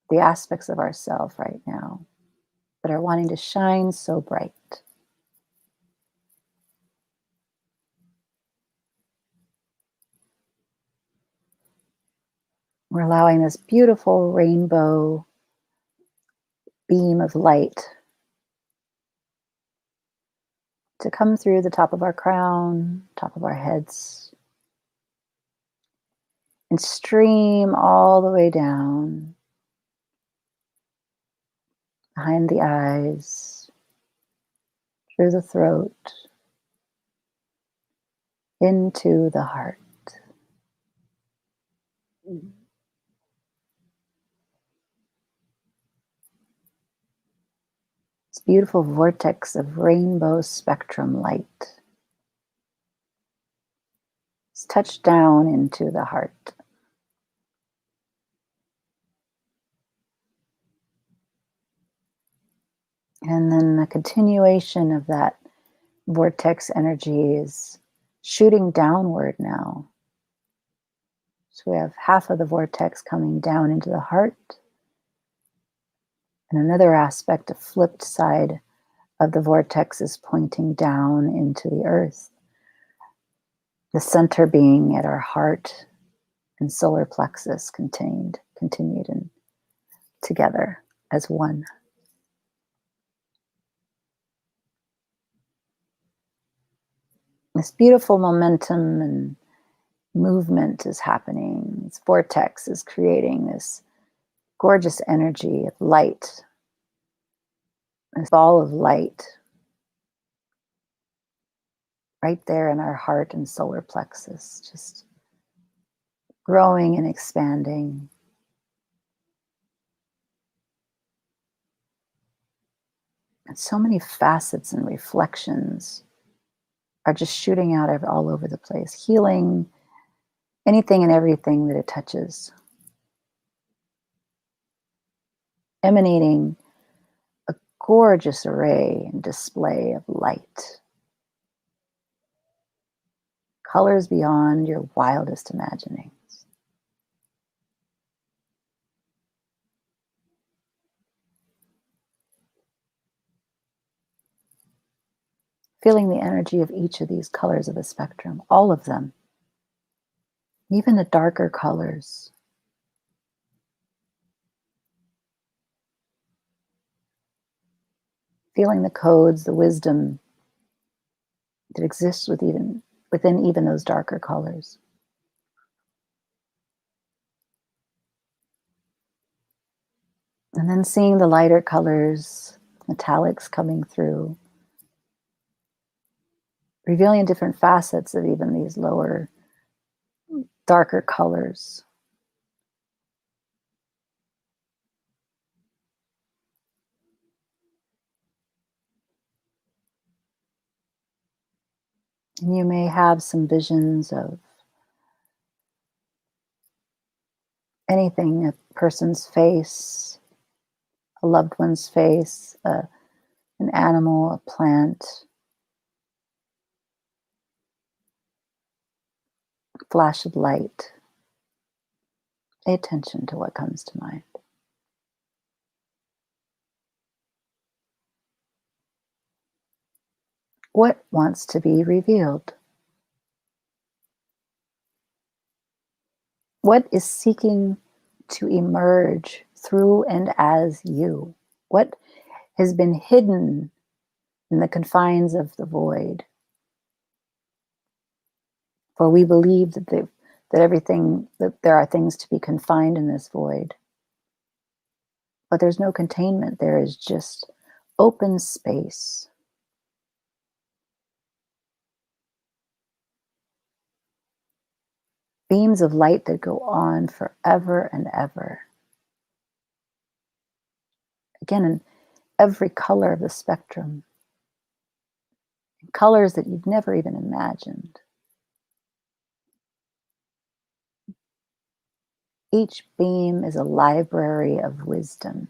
the aspects of ourself right now that are wanting to shine so bright. We're allowing this beautiful rainbow beam of light to come through the top of our crown, top of our heads, and stream all the way down behind the eyes, through the throat, into the heart. This beautiful vortex of rainbow spectrum light is touched down into the heart. And then the continuation of that vortex energy is shooting downward now. So we have half of the vortex coming down into the heart, and another aspect, a flipped side of the vortex, is pointing down into the earth. The center being at our heart and solar plexus continued and together as one. This beautiful momentum and movement is happening. This vortex is creating this gorgeous energy of light, this ball of light right there in our heart and solar plexus, just growing and expanding. And so many facets and reflections are just shooting out all over the place, healing anything and everything that it touches, emanating a gorgeous array and display of light, colors beyond your wildest imaginings. Feeling the energy of each of these colors of the spectrum, all of them, even the darker colors. Feeling the codes, the wisdom that exists within even those darker colors. And then seeing the lighter colors, metallics coming through, revealing different facets of even these lower, darker colors. And you may have some visions of anything, a person's face, a loved one's face, an animal, a plant, flash of light. Pay attention to what comes to mind. What wants to be revealed? What is seeking to emerge through and as you? What has been hidden in the confines of the void? For we believe that that there are things to be confined in this void. But there's no containment. There is just open space. Beams of light that go on forever and ever. Again, in every color of the spectrum. Colors that you've never even imagined. Each beam is a library of wisdom.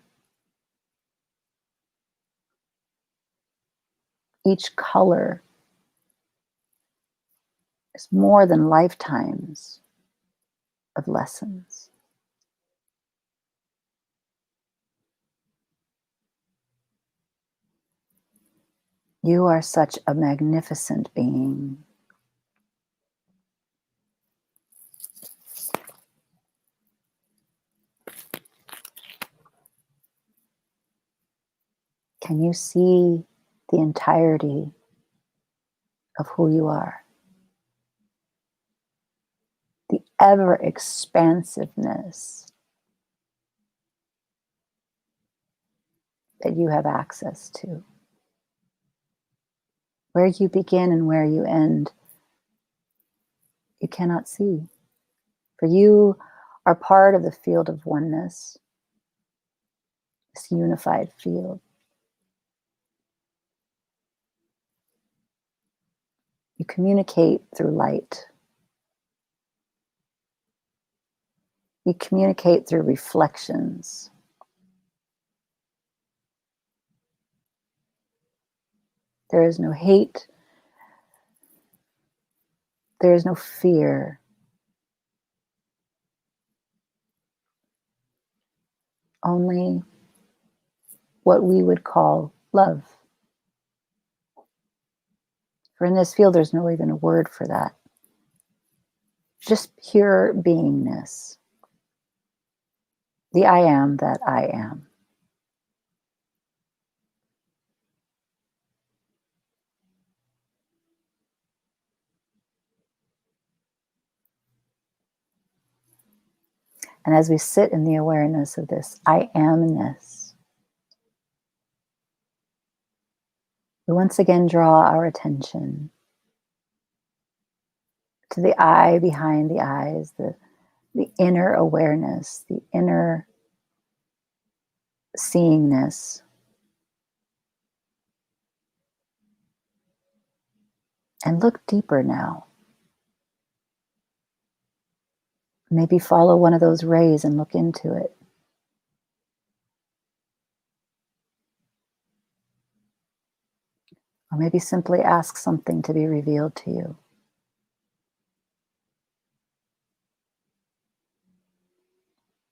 Each color is more than lifetimes of lessons. You are such a magnificent being. Can you see the entirety of who you are? The ever expansiveness that you have access to. Where you begin and where you end, you cannot see. For you are part of the field of oneness, this unified field. You communicate through light. You communicate through reflections. There is no hate. There is no fear. Only what we would call love. For in this field, there's no even a word for that. Just pure beingness. The I am that I am. And as we sit in the awareness of this I amness, we once again draw our attention to the I behind the eyes, the inner awareness, the inner seeingness. And look deeper now. Maybe follow one of those rays and look into it. Or maybe simply ask something to be revealed to you.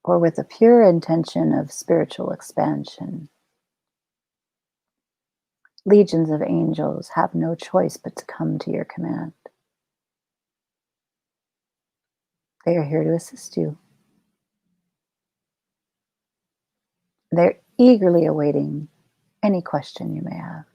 Or with a pure intention of spiritual expansion. Legions of angels have no choice but to come to your command. They are here to assist you. They're eagerly awaiting any question you may have.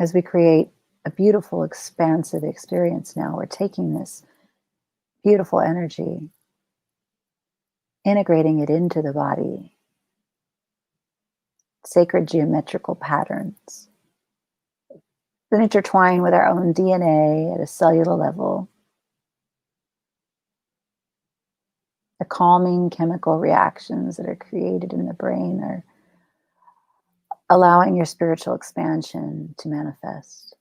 As we create a beautiful, expansive experience now, we're taking this beautiful energy, integrating it into the body, sacred geometrical patterns that intertwine with our own DNA at a cellular level. The calming chemical reactions that are created in the brain are allowing your spiritual expansion to manifest.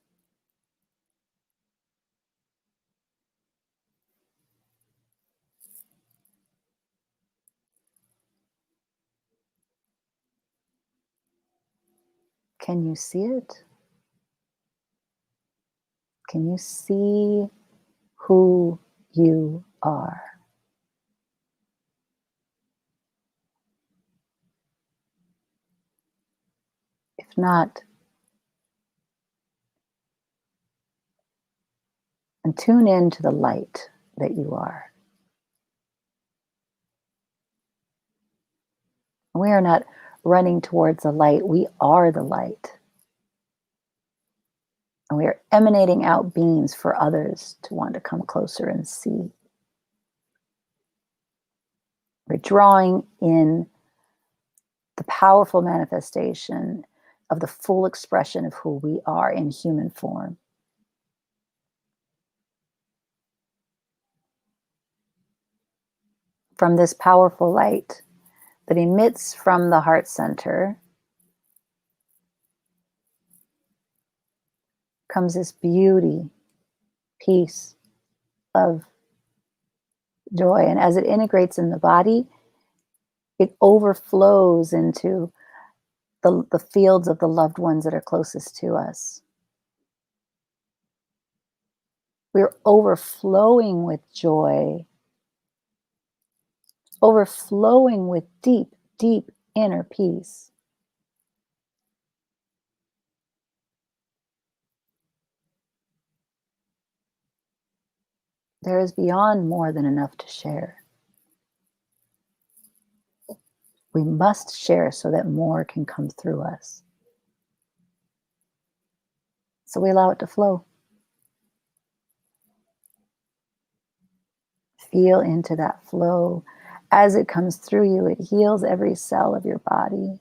Can you see it? Can you see who you are? If not, and tune in to the light that you are. We are not running towards the light, we are the light. And we are emanating out beams for others to want to come closer and see. We're drawing in the powerful manifestation of the full expression of who we are in human form. From this powerful light that emits from the heart center comes this beauty, peace, love, joy. And as it integrates in the body, it overflows into the fields of the loved ones that are closest to us. We're overflowing with joy, overflowing with deep, deep inner peace. There is beyond more than enough to share. We must share so that more can come through us. So we allow it to flow. Feel into that flow. As it comes through you, it heals every cell of your body.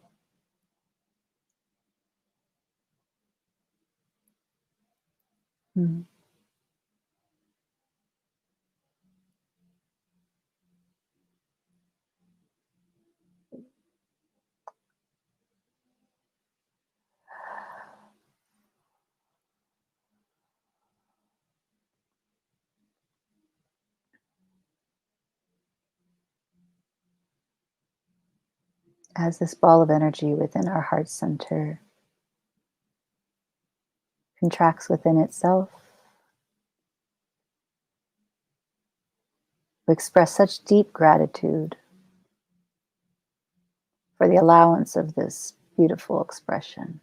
As this ball of energy within our heart center contracts within itself, we express such deep gratitude for the allowance of this beautiful expression.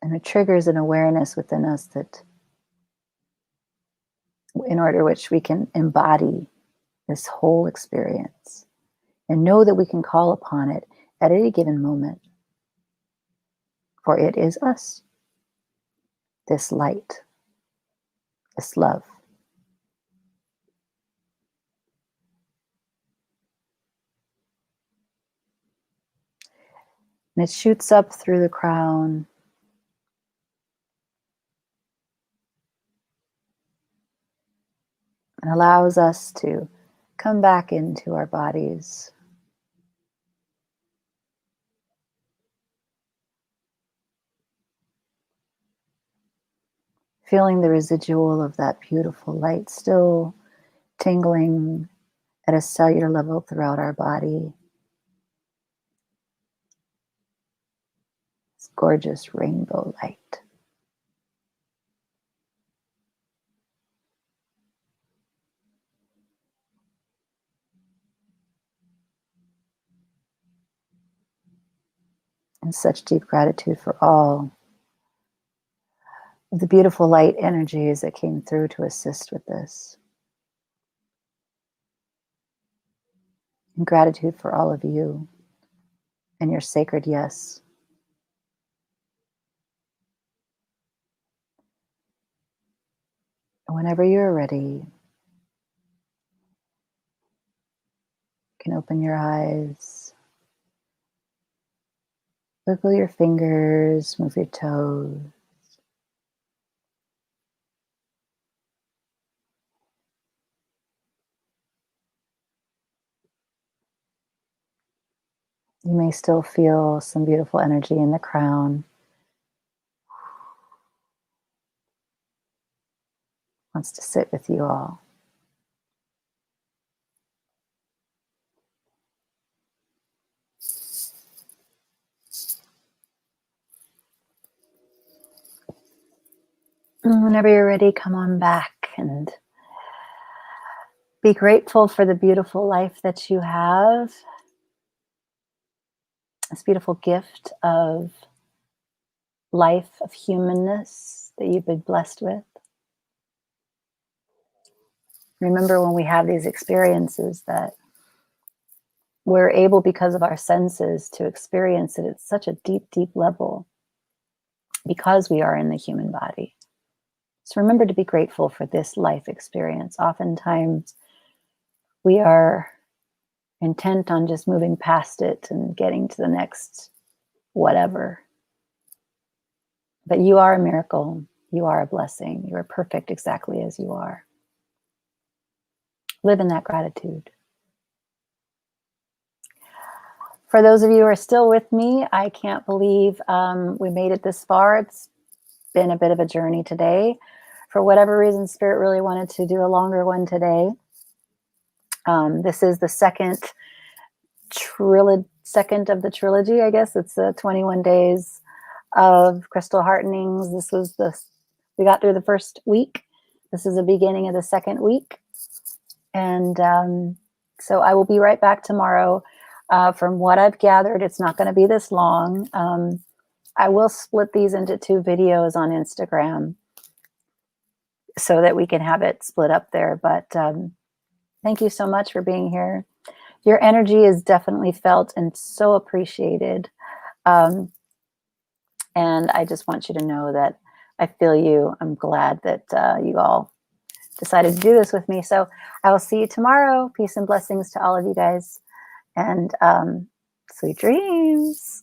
And it triggers an awareness within us that in order which we can embody this whole experience and know that we can call upon it at any given moment. For it is us, this light, this love. And it shoots up through the crown, and allows us to come back into our bodies. Feeling the residual of that beautiful light still tingling at a cellular level throughout our body. This gorgeous rainbow light. And such deep gratitude for all of the beautiful light energies that came through to assist with this. And gratitude for all of you and your sacred yes. And whenever you're ready, you can open your eyes, wiggle your fingers, move your toes. You may still feel some beautiful energy in the crown. Wants to sit with you all. Whenever you're ready, come on back and be grateful for the beautiful life that you have. This beautiful gift of life, of humanness that you've been blessed with. Remember when we have these experiences that we're able, because of our senses, to experience it at such a deep, deep level because we are in the human body. So remember to be grateful for this life experience. Oftentimes we are intent on just moving past it and getting to the next whatever. But you are a miracle. You are a blessing. You are perfect exactly as you are. Live in that gratitude. For those of you who are still with me, I can't believe we made it this far. It's been a bit of a journey today. For whatever reason, Spirit really wanted to do a longer one today. This is the second of the trilogy, I guess. It's 21 days of crystal heartenings. We got through the first week. This is the beginning of the second week. And so I will be right back tomorrow. From what I've gathered, it's not going to be this long. I will split these into 2 videos on Instagram so that we can have it split up there. But thank you so much for being here. Your energy is definitely felt and so appreciated. And I just want you to know that I feel you. I'm glad that you all decided to do this with me. So I will see you tomorrow. Peace and blessings to all of you guys. And sweet dreams.